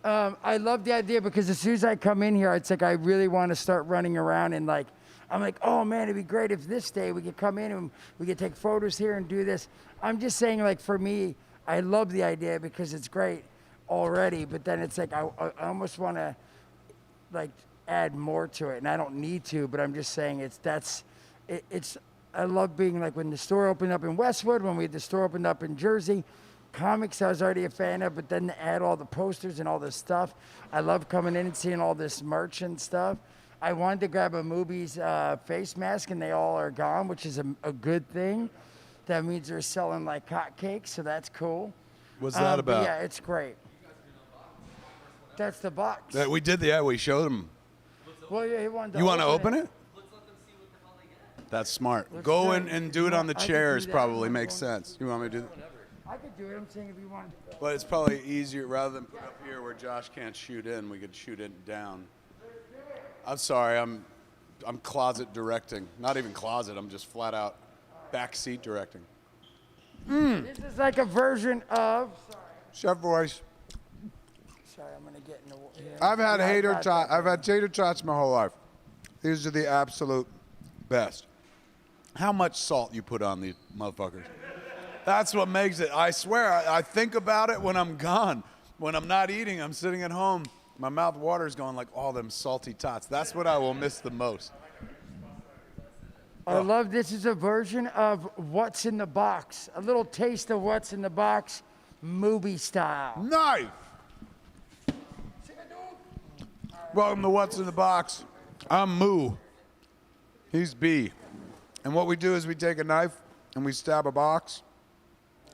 S3: I love the idea because as soon as I come in here, it's like I really want to start running around and, like, I'm like, oh man, it'd be great if this day we could come in and we could take photos here and do this. I'm just saying, like, for me, I love the idea because it's great already, but then it's like I almost want to, like, add more to it, and I don't need to, but I'm just saying it's I love being, like, when the store opened up in Westwood, when we had the store opened up in Jersey. Comics I was already a fan of, but then to add all the posters and all this stuff, I love coming in and seeing all this merch and stuff. I wanted to grab a Mooby's face mask, and they all are gone, which is a good thing. That means they're selling like hotcakes, so that's cool.
S1: What's that
S3: But
S1: about?
S3: yeah, it's great. That's the box.
S1: That we did, we showed them.
S3: Well, yeah, he wanted to
S1: You want to open it? That's smart.
S3: Let's
S1: Go
S3: do
S1: in
S3: it.
S1: and do it on the
S3: I could do
S1: chairs.
S3: that.
S1: Probably makes sense. You want me to do that?
S3: I could do it. I'm saying if you want.
S1: But it's probably easier rather than put up here where Josh can't shoot in. We could shoot it down. I'm sorry. I'm closet directing. Not even closet. I'm just flat out back seat directing.
S3: This is like a version of.
S1: Chef voice.
S3: Sorry, I'm gonna get in the. Yeah.
S1: I've had
S3: Yeah, I
S1: hater
S3: got
S1: tots.
S3: that.
S1: I've had tater tots my whole life. These are the absolute best. How much salt you put on these motherfuckers? That's what makes it. I swear, I think about it when I'm gone. When I'm not eating, I'm sitting at home My mouth waters going like all them salty tots. That's what I will miss the most.
S3: I love this is a version of What's in the Box. A little taste of What's in the Box, Mooby style.
S1: Knife! Welcome to What's in the Box. I'm Moo. He's B. And what we do is we take a knife and we stab a box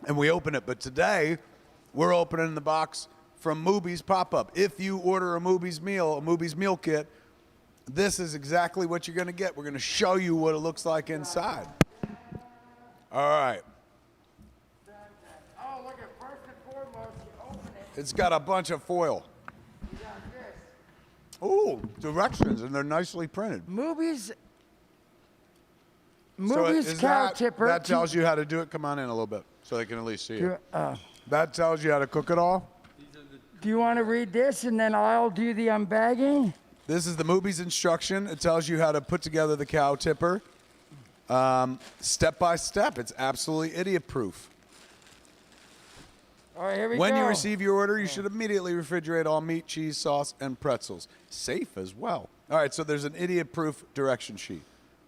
S1: and we open it. But today, we're opening the box from Mooby's pop-up. If you order a Mooby's meal kit, this is exactly what you're going to get. We're going to show you what it looks like inside. All right.
S3: Oh, look at first and foremost, you open it.
S1: It's got a bunch of foil.
S3: You got this.
S1: Ooh, directions, and they're nicely printed.
S3: Mooby's
S1: is
S3: cow
S1: that,
S3: tipper.
S1: that tells you how to do it. Come on in a little bit so they can at least see it.
S3: Do
S1: That tells you how to cook it all.
S3: you want to read this and then I'll do the unbagging?
S1: This is the Mooby's instruction. It tells you how to put together the cow tipper step by step. It's absolutely idiot-proof.
S3: All right, here we go.
S1: When you receive your order, you should immediately refrigerate all meat, cheese, sauce, and pretzels. Safe as well. All right, so there's an idiot-proof direction sheet.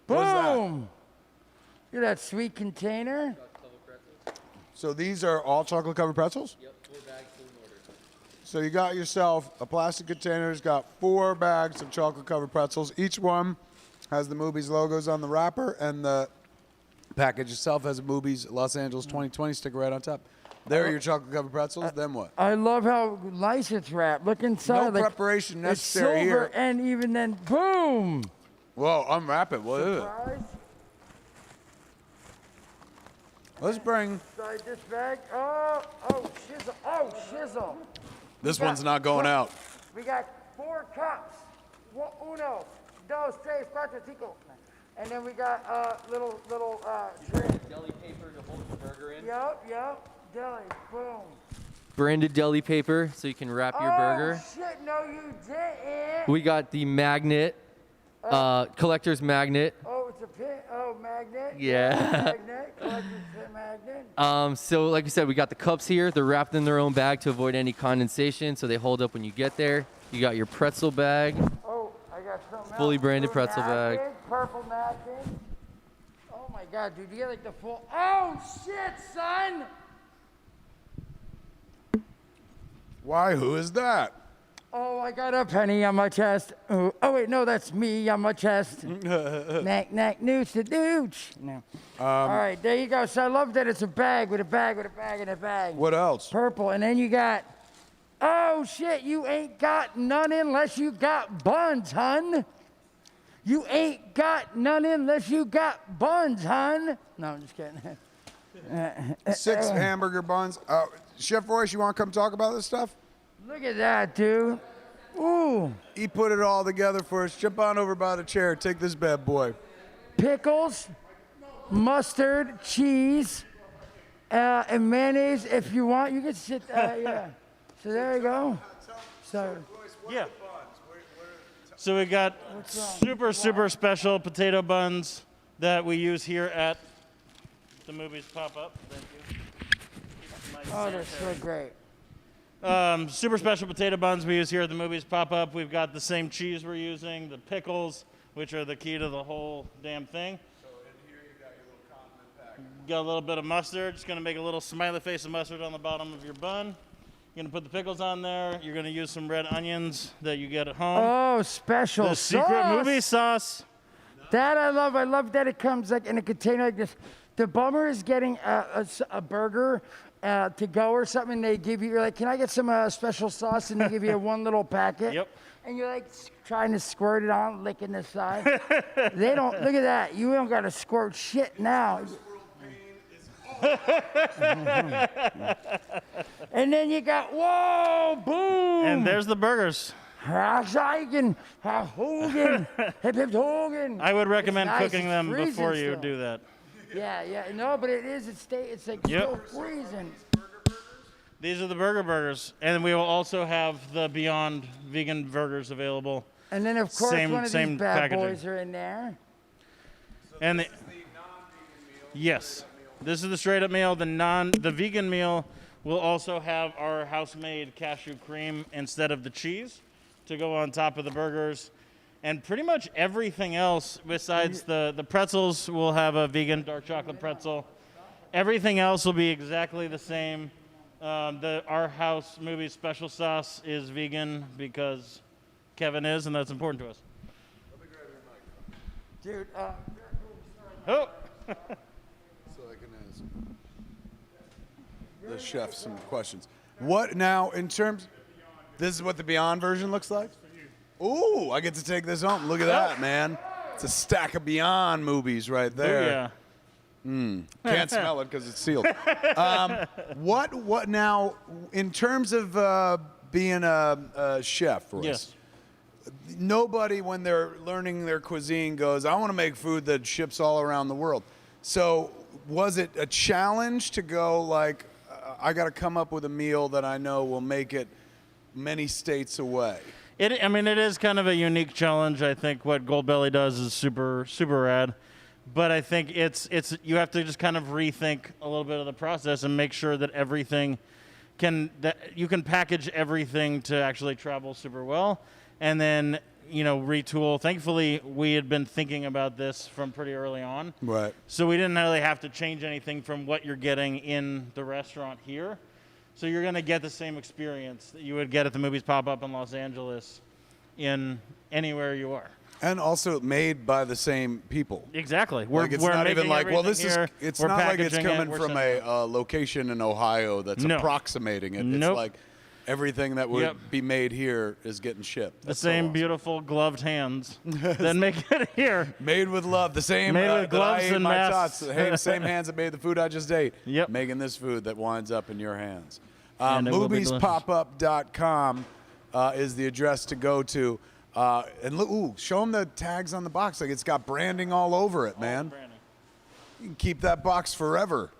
S1: What is that?
S3: Boom. Look at that sweet container.
S1: So these are all chocolate-covered pretzels?
S2: Yep, 4 bags in order.
S1: So you got yourself a plastic container. It's got 4 bags of chocolate-covered pretzels. Each one has the Mooby's logos on the wrapper, and the package itself has a Mooby's Los Angeles 2020 sticker right on top. There are your chocolate-covered pretzels. Then what?
S3: I love how nice it's wrapped. Look inside.
S1: No preparation
S3: it's
S1: necessary
S3: silver,
S1: here.
S3: and even then, boom.
S1: Whoa, unwrap it. What is it?
S3: Surprise.
S1: Let's bring...
S3: Inside this bag. Oh, shizzle. Oh, shizzle.
S1: This one's not going out.
S3: We got 4 cups. Uno, dos, tres, cuatro, cinco. And then we got little tray.
S2: Deli paper to hold the burger in.
S3: Yep. Deli. Boom.
S2: Branded deli paper so you can wrap your burger.
S3: Oh, shit. No, you didn't.
S2: We got the magnet, collector's magnet.
S3: Oh, it's a pin. Oh, magnet.
S2: Yeah.
S3: Magnet. Collector's magnet.
S2: So like I said, we got the cups here. They're wrapped in their own bag to avoid any condensation, so they hold up when you get there. You got your pretzel bag.
S3: Oh, I got something
S2: Fully
S3: else.
S2: branded
S3: Blue
S2: pretzel bag.
S3: napkin, purple napkin. Oh my God, dude, you get like the full. Oh shit, son.
S1: Why? Who is that?
S3: Oh, I got a penny on my chest. Oh wait, no, that's me on my chest. Knack, knack, nooch, the dooch. No. All right, there you go. So I love that it's a bag with a bag with a bag and a bag.
S1: What else?
S3: Purple, and then you got. Oh shit, you ain't got none unless you got buns, hun. You ain't got none unless you got buns, hun. No, I'm just kidding.
S1: 6 hamburger buns. Chef Royce, you want to come talk about this stuff?
S3: Look at that, dude. Ooh.
S1: He put it all together for us. Jump on over by the chair. Take this bad boy.
S3: Pickles, mustard, cheese, and mayonnaise. If you want, you can sit. Yeah. So there you go. So.
S9: Yeah. So we got super special potato buns that we use here at the Moobys pop-up. Thank you.
S3: Oh, they're so great.
S9: Super special potato buns we use here at the Moobys pop-up. We've got the same cheese we're using, the pickles, which are the key to the whole damn thing.
S1: So in here you got your little condiment pack.
S9: Got a little bit of mustard. Just gonna make a little smiley face of mustard on the bottom of your bun. You're gonna put the pickles on there. You're gonna use some red onions that you get at home.
S3: Oh, special
S9: the
S3: sauce.
S9: secret Mooby sauce.
S3: That I love. I love that it comes like in a container like this. The bummer is getting a burger to go or something. And they give you, you're like, can I get some special sauce? And they give you one little packet.
S9: Yep.
S3: And you're like trying to squirt it on, licking the side. They don't, look at that. You don't got to squirt shit now. And then you got, whoa, boom.
S9: And there's the burgers.
S3: Hogan, Hogan, hip hip Hogan.
S9: I would recommend
S3: It's nice,
S9: cooking
S3: it's
S9: them
S3: freezing
S9: before you
S3: still.
S9: do that.
S3: Yeah, no, but it is. It's like
S9: Yep.
S3: still freezing.
S9: These are the burgers. And we will also have the Beyond vegan burgers available.
S3: And then of course
S9: Same-
S3: one of
S9: same
S3: these bad
S9: packaging.
S3: boys are in there.
S9: And yes, this is the straight up meal. The vegan meal will also have our house made cashew cream instead of the cheese. to go on top of the burgers. And pretty much everything else besides the pretzels will have a vegan dark chocolate pretzel. Everything else will be exactly the same. Our house Mooby special sauce is vegan because Kevin is, and that's important to us.
S3: Dude,
S9: Oh!
S1: So I can ask the chef some questions. What now, in terms, this is what the Beyond version looks like? Ooh, I get to take this home. Look at that, man. It's a stack of Beyond Movies right there.
S9: Oh, yeah.
S1: Can't smell it because it's sealed. What now, in terms of being a chef, Royce?
S9: Yes.
S1: Nobody, when they're learning their cuisine, goes, I want to make food that ships all around the world. So was it a challenge to go like, I got to come up with a meal that I know will make it many states away?
S9: It is kind of a unique challenge. I think what Goldbelly does is super, super rad. But I think it's you have to just kind of rethink a little bit of the process and make sure that that you can package everything to actually travel super well, and then retool. Thankfully, we had been thinking about this from pretty early on,
S1: Right.
S9: so we didn't really have to change anything from what you're getting in the restaurant here. So you're going to get the same experience that you would get at the Moobys pop-up in Los Angeles in anywhere you are.
S1: And also made by the same people.
S9: Exactly.
S1: It's not even like, well, this is,
S9: here,
S1: it's
S9: we're
S1: not like it's
S9: packaging it,
S1: coming
S9: we're
S1: from
S9: sending it.
S1: a location in Ohio that's
S9: No.
S1: approximating it.
S9: Nope.
S1: It's like everything that would
S9: Yep.
S1: be made here is getting shipped.
S9: The
S1: That's so
S9: same
S1: awesome.
S9: beautiful gloved hands that make it here.
S1: Made with love. The same
S9: Made with
S1: that
S9: gloves
S1: I ate
S9: and
S1: my
S9: masks.
S1: tots. Hey, the same hands that made the food I just ate.
S9: Yep.
S1: Making this food that winds up in your hands.
S9: And it will be delicious.
S1: Moobiespodup.com is the address to go to. And look, show them the tags on the box. Like it's got branding all over it, man.
S9: Branding.
S1: You can keep that box forever.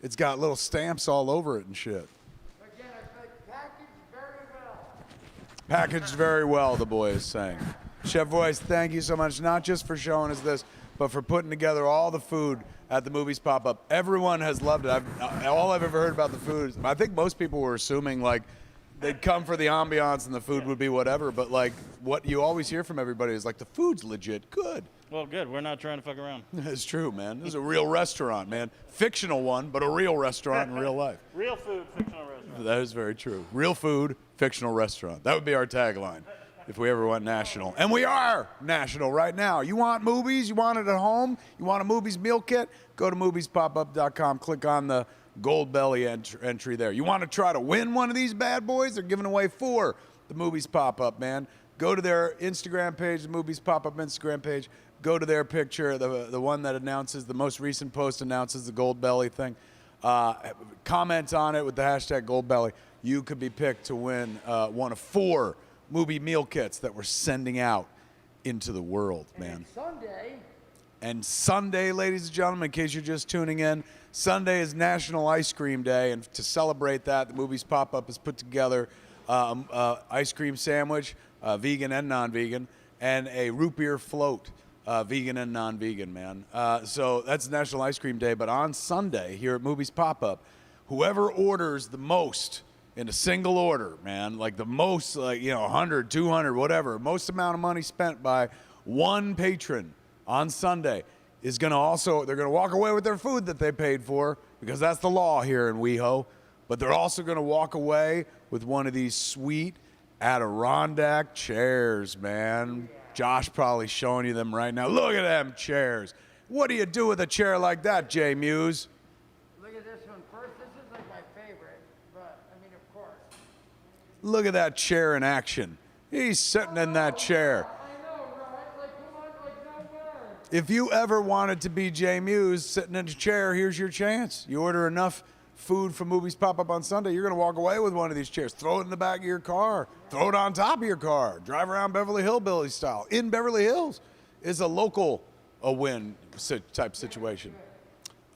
S1: It's got little stamps all over it and shit.
S3: again, I think packaged very well.
S1: Packaged very well, the boy is saying. Chef Royce, thank you so much, not just for showing us this, but for putting together all the food at the Moobys pop-up. Everyone has loved it. All I've ever heard about the food is, I think most people were assuming like they'd come for the ambiance and the food would be whatever, but like what you always hear from everybody is like the food's legit good.
S9: Well, good. We're not trying to fuck around.
S1: It's true, man. This is a real restaurant, man. Fictional one, but a real restaurant in real life.
S9: Real food, fictional restaurant.
S1: That is very true. Real food, fictional restaurant. That would be our tagline if we ever went national. And we are national right now. You want Moobys? You want it at home? You want a Moobys meal kit? Go to moviespopup.com. Click on the Goldbelly entry there. You want to try to win one of these bad boys? They're giving away 4. The Moobys Pop-Up, man. Go to their Instagram page, the Moobys Pop-Up Instagram page. Go to their picture, the one that announces, the most recent post announces the Goldbelly thing. Comment on it with the hashtag Goldbelly. You could be picked to win one of 4 Mooby meal kits that we're sending out into the world, man. And Sunday, ladies and gentlemen, in case you're just tuning in, Sunday is National Ice Cream Day, and to celebrate that, the Moobys Pop-Up has put together ice cream sandwich, vegan and non-vegan, and a root beer float, vegan and non-vegan, man. So that's National Ice Cream Day, but on Sunday here at Moobys Pop-Up, whoever orders the most in a single order, man, like the most, like, 100, 200, whatever, most amount of money spent by one patron on Sunday is going to also, they're going to walk away with their food that they paid for, because that's the law here in WeHo, but they're also going to walk away with one of these sweet Adirondack chairs, man. Josh probably showing you them right now. Look at them chairs. What do you do with a chair like that, Jay Mewes?
S3: Look at this one first. This is like my favorite, but I mean, of course.
S1: Look at that chair in action. He's sitting in that chair.
S3: I know, right? Like, come on, like, no way.
S1: If you ever wanted to be Jay Mewes sitting in a chair, here's your chance. You order enough food from Movies Pop-Up on Sunday, you're going to walk away with one of these chairs. Throw it in the back of your car. Throw it on top of your car. Drive around Beverly Hillbilly style. In Beverly Hills is a local win type situation.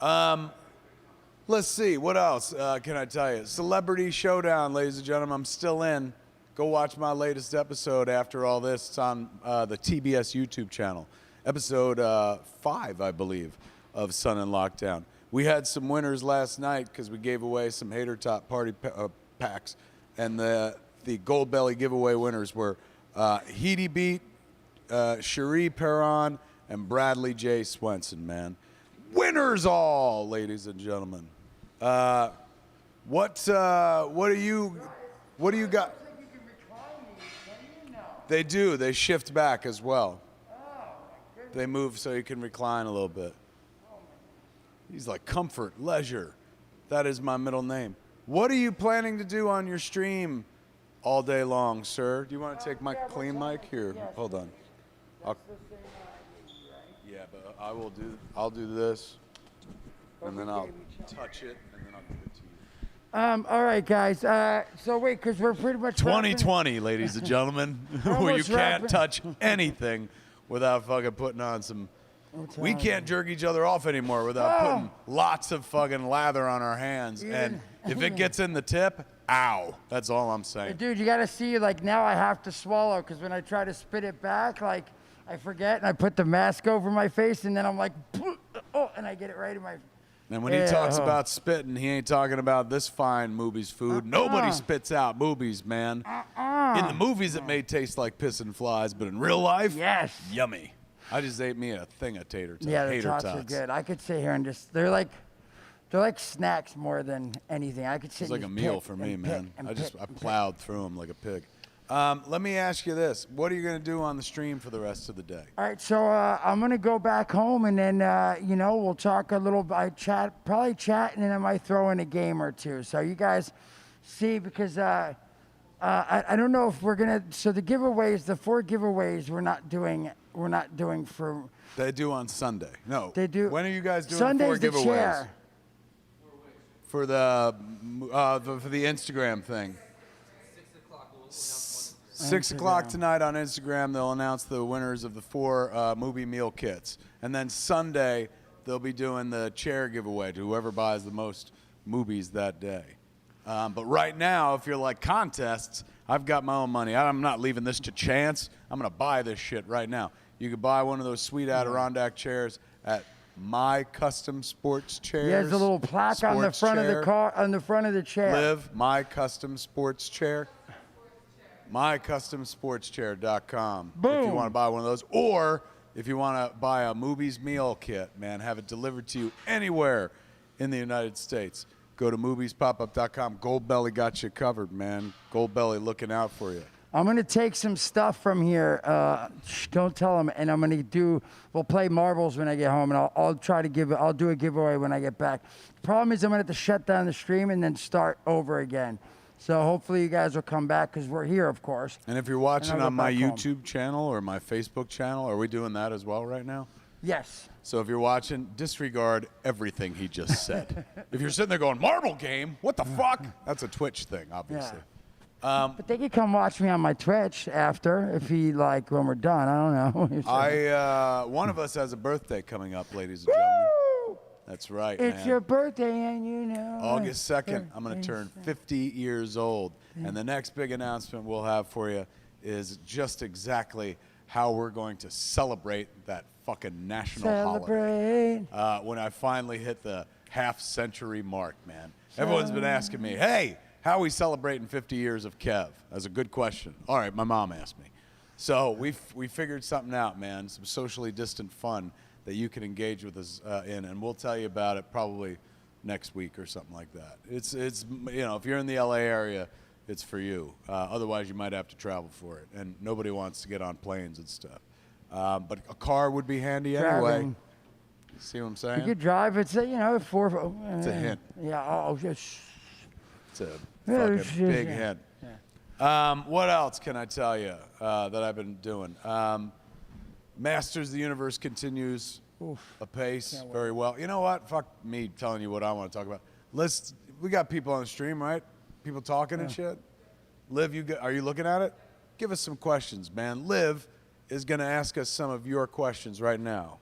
S1: Let's see. What else can I tell you? Celebrity Showdown, ladies and gentlemen. I'm still in. Go watch my latest episode after all this. It's on the TBS YouTube channel. Episode 5, I believe, of Sun in Lockdown. We had some winners last night because we gave away some Hater Top party packs, and the Goldbelly giveaway winners were Heedy Beat, Cherie Perron, and Bradley J. Swenson, man. Winners all, ladies and gentlemen. What do you got? They do. They shift back as well. They move so you can recline a little bit. He's like comfort, leisure. That is my middle name. What are you planning to do on your stream all day long, sir? Do you want to take my clean mic here? Hold on. Yeah, but I'll do this, and then I'll touch it, and then I'll give it to you.
S3: All right, guys. So wait, because we're pretty much
S1: 2020, ladies and gentlemen, where you
S3: Almost
S1: can't
S3: wrapping.
S1: touch anything without fucking putting on some. We can't jerk each other off anymore without putting lots of fucking lather on our hands. And if it gets in the tip, ow. That's all I'm saying.
S3: Dude, you gotta see, like, now I have to swallow, because when I try to spit it back, like, I forget, and I put the mask over my face, and then I'm like, oh, and I get it right in my.
S1: And when he talks about spitting, he ain't talking about this fine Mooby's food. Nobody spits out Mooby's, man. In the movies, it may taste like piss and flies, but in real life,
S3: Yes.
S1: yummy. I just ate me a thing of tater tots.
S3: Yeah, the
S1: hater
S3: tots
S1: tots.
S3: are good. I could sit here and just, they're like snacks more than anything. I could sit
S1: It's like
S3: and
S1: a
S3: just
S1: meal
S3: pick
S1: for me,
S3: and
S1: man.
S3: pick and
S1: I
S3: pick and
S1: plowed through them like a pig. Let me ask you this: what are you gonna do on the stream for the rest of the day?
S3: All right, so I'm gonna go back home, and then we'll talk a little. Probably chat, and then I might throw in a game or two. So you guys see, because I don't know if we're gonna. So the giveaways, the 4 giveaways, we're not doing for.
S1: They do on Sunday. No,
S3: They do.
S1: When are you guys doing
S3: Sunday's
S1: 4
S3: the
S1: giveaways?
S3: chair.
S1: For the Instagram thing. 6 o'clock tonight on Instagram, they'll announce the winners of the 4 Mooby meal kits. And then Sunday, they'll be doing the chair giveaway to whoever buys the most Moobys that day. But right now, if you're like contests, I've got my own money. I'm not leaving this to chance. I'm going to buy this shit right now. You could buy one of those sweet Adirondack chairs at My Custom Sports Chairs.
S3: There's a little plaque on the front of the car, on the front of the chair.
S1: Live My Custom Sports Chair. MyCustomSportsChair.com. If you
S3: Boom.
S1: want to buy one of those, or if you want to buy a Mooby's meal kit, man, have it delivered to you anywhere in the United States. Go to MoobiesPopup.com. Goldbelly got you covered, man. Goldbelly looking out for you.
S3: I'm gonna take some stuff from here. Don't tell them. And we'll play marbles when I get home, and I'll try to I'll do a giveaway when I get back. The problem is I'm gonna have to shut down the stream and then start over again. So hopefully you guys will come back, because we're here, of course.
S1: And if you're watching
S3: And I'll
S1: on
S3: go
S1: my
S3: back home.
S1: YouTube channel or my Facebook channel, are we doing that as well right now?
S3: Yes.
S1: So if you're watching, disregard everything he just said. If you're sitting there going, marble game? What the fuck? That's a Twitch thing, obviously.
S3: But they could come watch me on my Twitch after, when we're done. I don't know.
S1: One of us has a birthday coming up, ladies and gentlemen. That's right,
S3: It's
S1: man.
S3: your birthday, and you know.
S1: August 2nd, I'm going to turn 50 years old. And the next big announcement we'll have for you is just exactly how we're going to celebrate that fucking national holiday. When I finally hit the half-century mark, man. Everyone's been asking me, hey, how are we celebrating 50 years of Kev? That's a good question. All right, my mom asked me. So we figured something out, man, some socially distant fun that you can engage with us in, and we'll tell you about it probably next week or something like that. It's if you're in the LA area, it's for you. Otherwise, you might have to travel for it, and nobody wants to get on planes and stuff. But a car would be handy anyway.
S3: Driving.
S1: See what I'm
S3: You
S1: saying?
S3: could drive. It's a
S1: It's a hint.
S3: Yeah. Just.
S1: It's a
S3: Yeah,
S1: fucking
S3: it's-
S1: big
S3: yeah.
S1: hint. What else can I tell you that I've been doing? Masters of the Universe continues apace very well. You know what? Fuck me telling you what I want to talk about. We got people on the stream, right? People talking and shit. Liv, are you looking at it? Give us some questions, man. Liv is going to ask us some of your questions right now.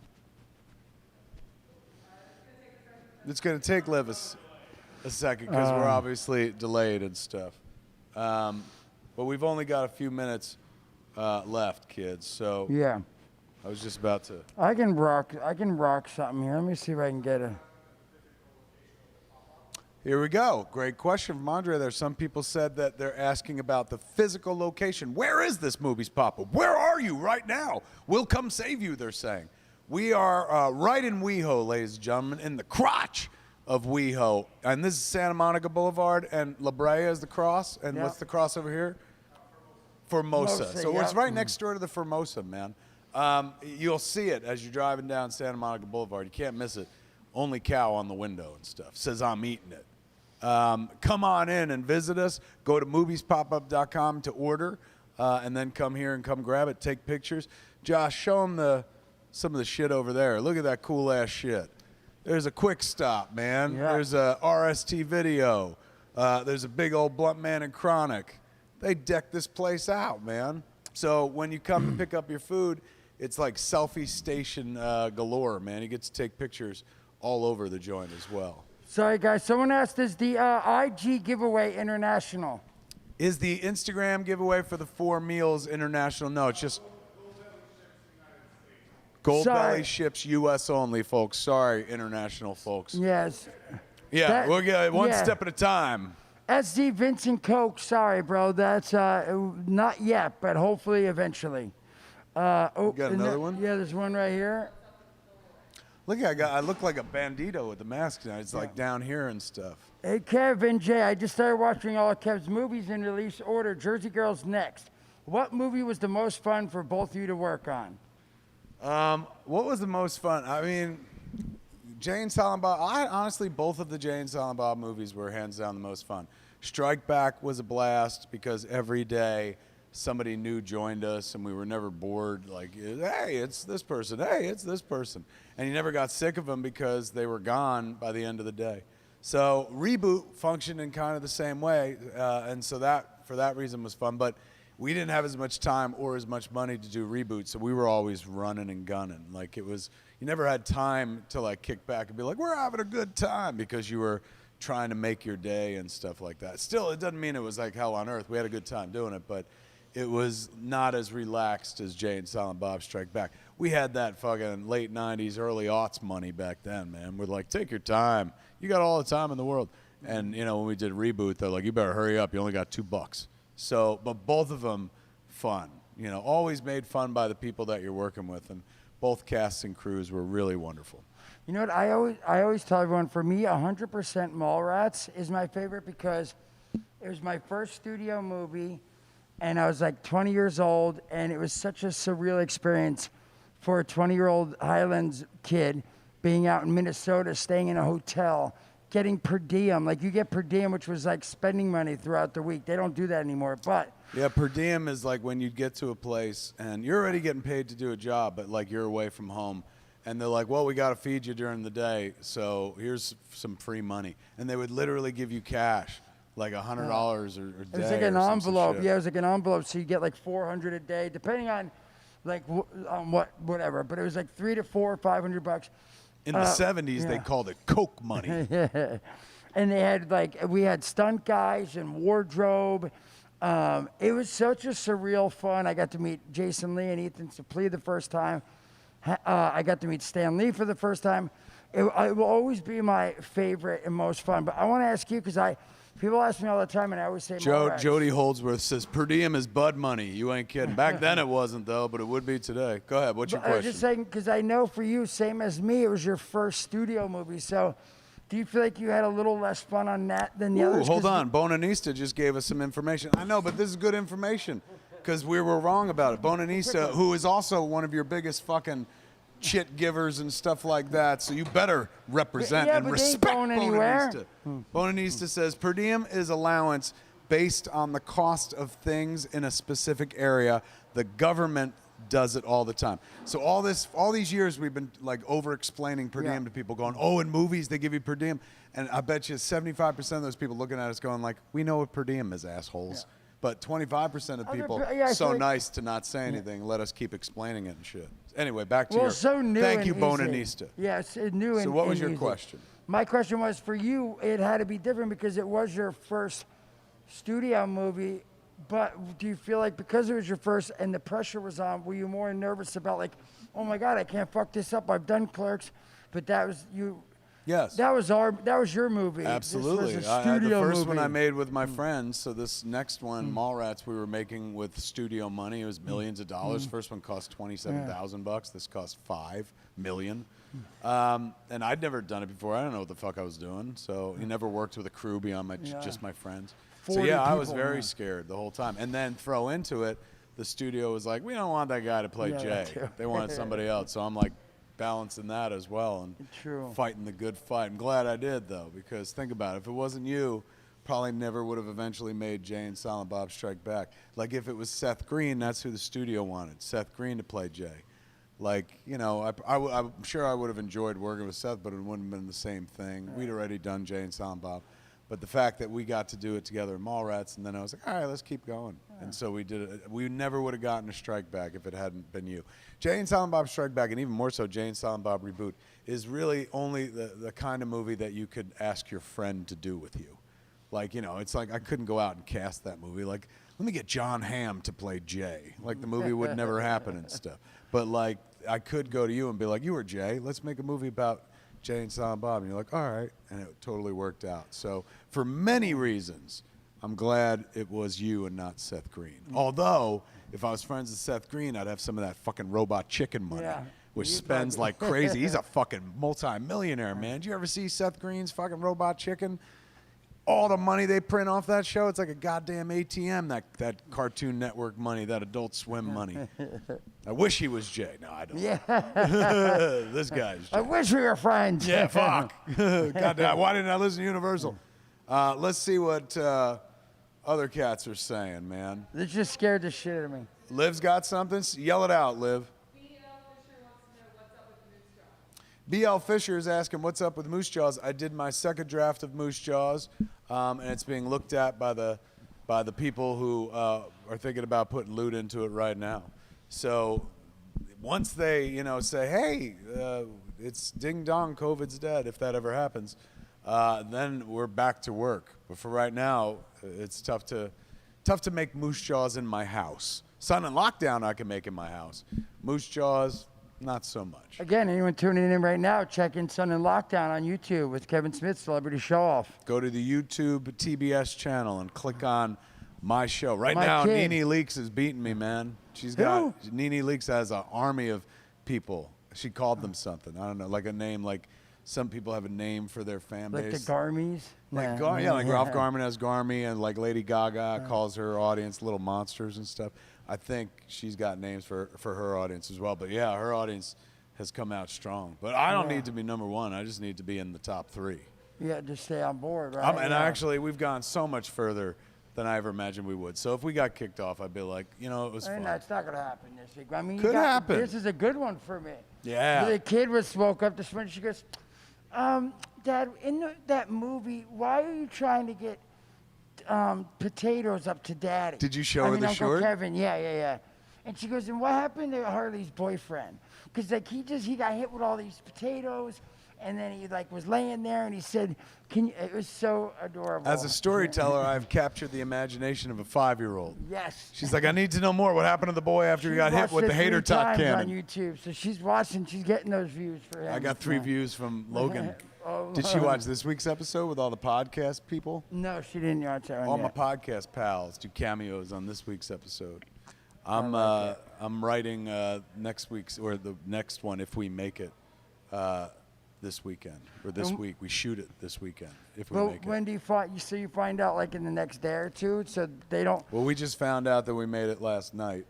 S1: It's going to take Liv a second, because we're obviously delayed and stuff. But we've only got a few minutes left, kids. So
S3: Yeah.
S1: I was just about to.
S3: I can rock something here. Let me see if I can get a.
S1: Here we go. Great question from Andre there. Some people said that they're asking about the physical location. Where is this Moobys pop-up? Where are you right now? We'll come save you, they're saying. We are right in WeHo, ladies and gentlemen, in the crotch of WeHo. And this is Santa Monica Boulevard, and La Brea is the cross. And what's the cross over here? Formosa. So it's right next door to the Formosa, man. You'll see it as you're driving down Santa Monica Boulevard. You can't miss it. Only cow on the window and stuff. Says I'm eating it. Come on in and visit us. Go to moviespopup.com to order, and then come here and come grab it. Take pictures. Josh, show them some of the shit over there. Look at that cool ass shit. There's a Quick Stop, man.
S3: Yeah.
S1: There's a RST Video. There's a big old Blunt Man and Chronic. They deck this place out, man. So when you come to pick up your food, it's like selfie station galore, man. You get to take pictures all over the joint as well.
S3: Sorry, guys. Someone asked, is the IG giveaway international?
S1: Is the Instagram giveaway for the 4 meals international? No, it's just Goldbelly ships U.S. only, folks. Sorry, international folks.
S3: Yes.
S1: Yeah, we'll get one step at a time.
S3: SD Vincent Coke. Sorry, bro. That's not yet, but hopefully eventually.
S1: Got another one?
S3: Yeah, there's one right here.
S1: Look, I look like a bandito with the mask now. It's like down here and stuff.
S3: Hey, Kevin J. I just started watching all of Kev's movies in release order. Jersey Girl's next. What movie was the most fun for both of you to work on?
S1: What was the most fun? I mean, Jay and Silent Bob. Honestly, both of the Jay and Silent Bob movies were hands down the most fun. Strike Back was a blast because every day somebody new joined us and we were never bored. Like, hey, it's this person. Hey, it's this person. And you never got sick of them because they were gone by the end of the day. So Reboot functioned in kind of the same way. And so that, for that reason, was fun. But we didn't have as much time or as much money to do Reboot. So we were always running and gunning. Like, it was, you never had time to like kick back and be like, we're having a good time, because you were trying to make your day and stuff like that. Still, it doesn't mean it was like hell on earth. We had a good time doing it, but it was not as relaxed as Jay and Silent Bob Strike Back. We had that fucking late 90s, early aughts money back then, man. We're like, take your time. You got all the time in the world. And, you know, when we did Reboot, they're like, you better hurry up. You only got $2. So, but both of them fun. You know, always made fun by the people that you're working with. And both casts and crews were really wonderful.
S3: You know what? I always tell everyone, for me, 100% Mallrats is my favorite because it was my first studio movie. And I was like 20 years old, and it was such a surreal experience for a 20-year-old Highlands kid being out in Minnesota, staying in a hotel, getting per diem. Like, you get per diem, which was like spending money throughout the week. They don't do that anymore, but...
S1: Yeah, per diem is like when you get to a place, and you're already getting paid to do a job, but like you're away from home. And they're like, well, we got to feed you during the day, so here's some free money. And they would literally give you cash. Like $100 or a day.
S3: It was like an envelope. Yeah, it was like an envelope. So you get like 400 a day, depending on like whatever. But it was like $300 to $400 or $500.
S1: In the 70s, they called it Coke money.
S3: Yeah. And they had like, we had stunt guys and wardrobe. It was such a surreal fun. I got to meet Jason Lee and Ethan Suplee the first time. I got to meet Stan Lee for the first time. It will always be my favorite and most fun. But I want to ask you, because people ask me all the time, and I always say
S1: Jody Holdsworth says, per diem is bud money. You ain't kidding. Back then it wasn't, though, but it would be today. Go ahead. What's your question?
S3: I was just saying, because I know for you, same as me, it was your first studio movie. So do you feel like you had a little less fun on that than the others?
S1: Hold on. Bonanista just gave us some information. I know, but this is good information because we were wrong about it. Bonanista, who is also one of your biggest fucking chit givers and stuff like that, so you better represent and respect Bonanista. Bonanista says per diem is allowance based on the cost of things in a specific area. The government does it all the time. So all these years we've been like over explaining per diem to people, going, oh, in movies they give you per diem, and I bet you 75% of those people looking at us going like, we know what per diem is, assholes. But 25% of people so nice to not say anything, let us keep explaining it and shit. Anyway, back to your...
S3: so new.
S1: Thank you, Bonanista.
S3: Yes, new and
S1: So what was your
S3: easy.
S1: question?
S3: My question was, for you, it had to be different because it was your first studio movie. But do you feel like because it was your first and the pressure was on, were you more nervous about like, oh my God, I can't fuck this up. I've done Clerks, but that was you.
S1: Yes.
S3: That was your movie.
S1: Absolutely.
S3: This was a studio
S1: the first
S3: movie.
S1: one I made with my friends. So this next one, Mallrats, we were making with studio money. It was millions of dollars. First one cost $27,000. This cost $5 million. And I'd never done it before. I don't know what the fuck I was doing. So he never worked with a crew beyond just my friends. So
S3: 40
S1: I was
S3: people,
S1: very scared the whole time. And then throw into it, the studio was like, we don't want that guy to play
S3: Yeah,
S1: Jay.
S3: that too.
S1: They wanted somebody else. So I'm like balancing that as well and
S3: True.
S1: fighting the good fight. I'm glad I did, though, because think about it. If it wasn't you, probably never would have eventually made Jay and Silent Bob Strike Back. Like if it was Seth Green, that's who the studio wanted, Seth Green to play Jay. Like, you know, I'm sure I would have enjoyed working with Seth, but it wouldn't have been the same thing. We'd already done Jay and Silent Bob. But the fact that we got to do it together in Mallrats, and then I was like, all right, let's keep going. And so we did it. We never would have gotten a Strike Back if it hadn't been you. Jay and Silent Bob Strike Back, and even more so Jay and Silent Bob Reboot, is really only the kind of movie that you could ask your friend to do with you. Like, you know, it's like I couldn't go out and cast that movie. Like, let me get John Hamm to play Jay. Like, the movie would never happen and stuff. But, like, I could go to you and be like, you were Jay. Let's make a movie about Jay and Silent Bob. And you're like, all right. And it totally worked out. So for many reasons, I'm glad it was you and not Seth Green. Although, if I was friends with Seth Green, I'd have some of that fucking Robot Chicken money, which spends like crazy. He's a fucking multi-millionaire, man. Did you ever see Seth Green's fucking Robot Chicken? All the money they print off that show, it's like a goddamn ATM, that Cartoon Network money, that Adult Swim money. I wish he was Jay. No, I don't.
S3: Yeah.
S1: This guy's Jay.
S3: I wish we were friends.
S1: Yeah, fuck. Goddamn, why didn't I listen to Universal? Let's see what other cats are saying, man.
S3: They just scared the shit out of me.
S1: Liv's got something? Yell it out, Liv. B.L. Fisher is asking what's up with Moose Jaws. I did my second draft of Moose Jaws, and it's being looked at by the people who are thinking about putting loot into it right now. So once they, you know, say, hey, it's ding dong, COVID's dead, if that ever happens, then we're back to work. But for right now, it's tough to make Moose Jaws in my house. Sun and Lockdown I can make in my house. Moose Jaws, not so much.
S3: Again, anyone tuning in right now, check in Sun and Lockdown on YouTube with Kevin Smith, Celebrity Show Off.
S1: Go to the YouTube TBS channel and click on my show. Right
S3: My
S1: now,
S3: kid.
S1: Nene Leakes is beating me, man. Nene Leakes has an army of people. She called them something. I don't know, like a name, like some people have a name for their fan
S3: Like
S1: base.
S3: the Garmies?
S1: Like Ralph Garman has Garmy, and like Lady Gaga calls her audience little monsters and stuff. I think she's got names for her audience as well. But yeah, her audience has come out strong. But I don't need to be number one. I just need to be in the top three.
S3: Yeah, just stay on board, right?
S1: And actually, we've gone so much further than I ever imagined we would. So if we got kicked off, I'd be like, you know, it was fun.
S3: No, it's not going to happen this week. I mean,
S1: Could happen.
S3: This is a good one for me.
S1: Yeah.
S3: The kid woke up this morning. She goes, Dad, in that movie, why are you trying to get potatoes up to Daddy?
S1: Did you show her the
S3: Uncle
S1: short?
S3: Kevin, yeah. And she goes, and what happened to Harley's boyfriend? Because like he got hit with all these potatoes, and then he like was laying there, and he said, it was so adorable.
S1: As a storyteller, I've captured the imagination of a 5-year-old.
S3: Yes.
S1: She's like, I need to know more. What happened to the boy after he got hit with the hater tot
S3: cannon
S1: cannon?
S3: on YouTube, so she's watching. She's getting those views for him.
S1: I got 3 views from Logan.
S3: Oh.
S1: Did she watch this week's episode with all the podcast people?
S3: No, she didn't watch that one
S1: All
S3: yet.
S1: my podcast pals do cameos on this week's episode. I'm writing next week's or the next one if we make it this weekend or this week. We shoot it this weekend if we make it.
S3: When do you find? So you find out like in the next day or two, so they don't.
S1: Well, we just found out that we made it last night,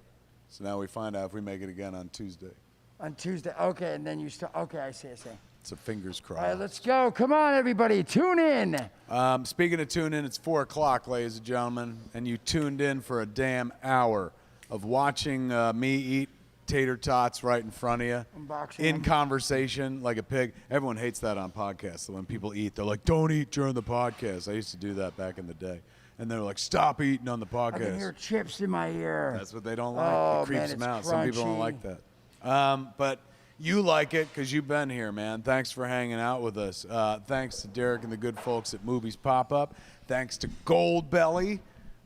S1: so now we find out if we make it again on Tuesday.
S3: On Tuesday, okay, and then you start. Okay, I see.
S1: So fingers crossed.
S3: All right, let's go. Come on, everybody, tune in.
S1: Speaking of tune in, it's 4 o'clock, ladies and gentlemen, and you tuned in for a damn hour of watching me eat tater tots right in front of you,
S3: Unboxing
S1: in
S3: them.
S1: conversation like a pig. Everyone hates that on podcasts. So when people eat, they're like, "Don't eat during the podcast." I used to do that back in the day, and they're like, "Stop eating on the
S3: I can
S1: podcast."
S3: hear chips in my ear.
S1: That's what they don't like.
S3: Oh,
S1: It creeps
S3: man,
S1: them
S3: it's
S1: out. Some people don't
S3: crunchy.
S1: like that. But you like it because you've been here, man. Thanks for hanging out with us. Thanks to Derek and the good folks at Moobys Pop-Up. Thanks to Goldbelly,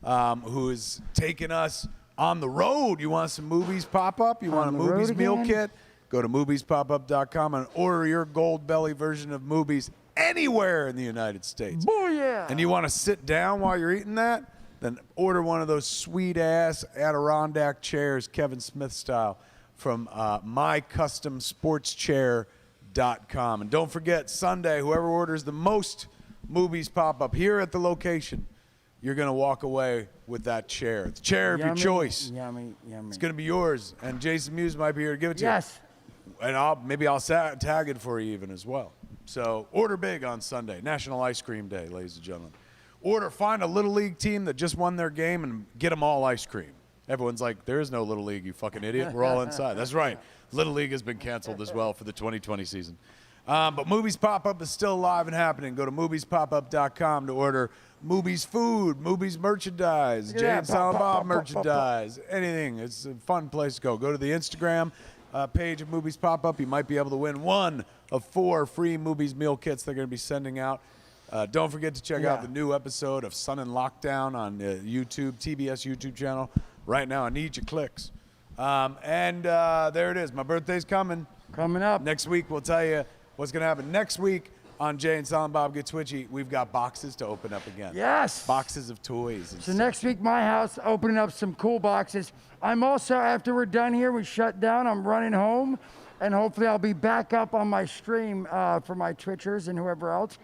S1: who is taking us on the road. You want some Moobys Pop-Up? You want a
S3: the road
S1: Moobys meal
S3: again?
S1: kit? Go to moobyspopup.com and order your Goldbelly version of Moobys anywhere in the United States.
S3: Booyah!
S1: And you want to sit down while you're eating that, then order one of those sweet-ass Adirondack chairs, Kevin Smith style, from mycustomsportschair.com. And don't forget, Sunday, whoever orders the most Moobys pop-up here at the location, you're going to walk away with that chair. The chair of your choice.
S3: Yummy, yummy.
S1: It's going to be yours. And Jason Mewes might be here to give it to you.
S3: Yes.
S1: And maybe I'll tag it for you even as well. So order big on Sunday, National Ice Cream Day, ladies and gentlemen. Find a Little League team that just won their game and get them all ice cream. Everyone's like, there is no Little League, you fucking idiot. We're all inside. That's right. Little League has been canceled as well for the 2020 season. But Moobys Pop-Up is still alive and happening. Go to moobyspopup.com to order Moobys food, Moobys merchandise, Jay and Silent Bob merchandise, anything. It's a fun place to go. Go to the Instagram page of Moobys Pop-Up. You might be able to win one of 4 free Moobys meal kits they're going to be sending out. Don't forget to check out the new episode of Sun in Lockdown on YouTube, TBS YouTube channel. Right now, I need your clicks. There it is. My birthday's coming.
S3: Coming up.
S1: Next week, we'll tell you what's going to happen. Next week on Jay and Silent Bob Get Twitchy, we've got boxes to open up again.
S3: Yes.
S1: Boxes of toys.
S3: So next week, my house, opening up some cool boxes. I'm also, after we're done here, we shut down, I'm running home. And hopefully I'll be back up on my stream for my Twitchers and whoever else.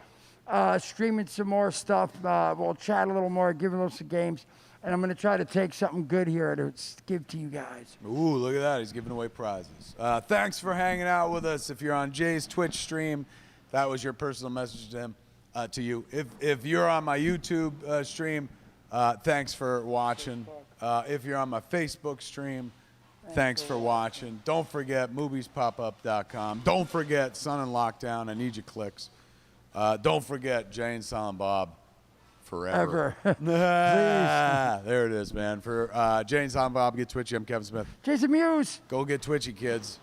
S3: Streaming some more stuff. We'll chat a little more, give a little some games. And I'm going to try to take something good here to give to you guys.
S1: Ooh, look at that. He's giving away prizes. Thanks for hanging out with us. If you're on Jay's Twitch stream, that was your personal message to him, to you. If you're on my YouTube stream, thanks for watching. If you're on my Facebook stream, thanks for watching. Don't forget moobyspopup.com. Don't forget Sun and Lockdown. I need your clicks. Don't forget Jay and Silent Bob forever. There it is, man. For Jay and Silent Bob, get twitchy. I'm Kevin Smith.
S3: Jason Mewes.
S1: Go get twitchy, kids.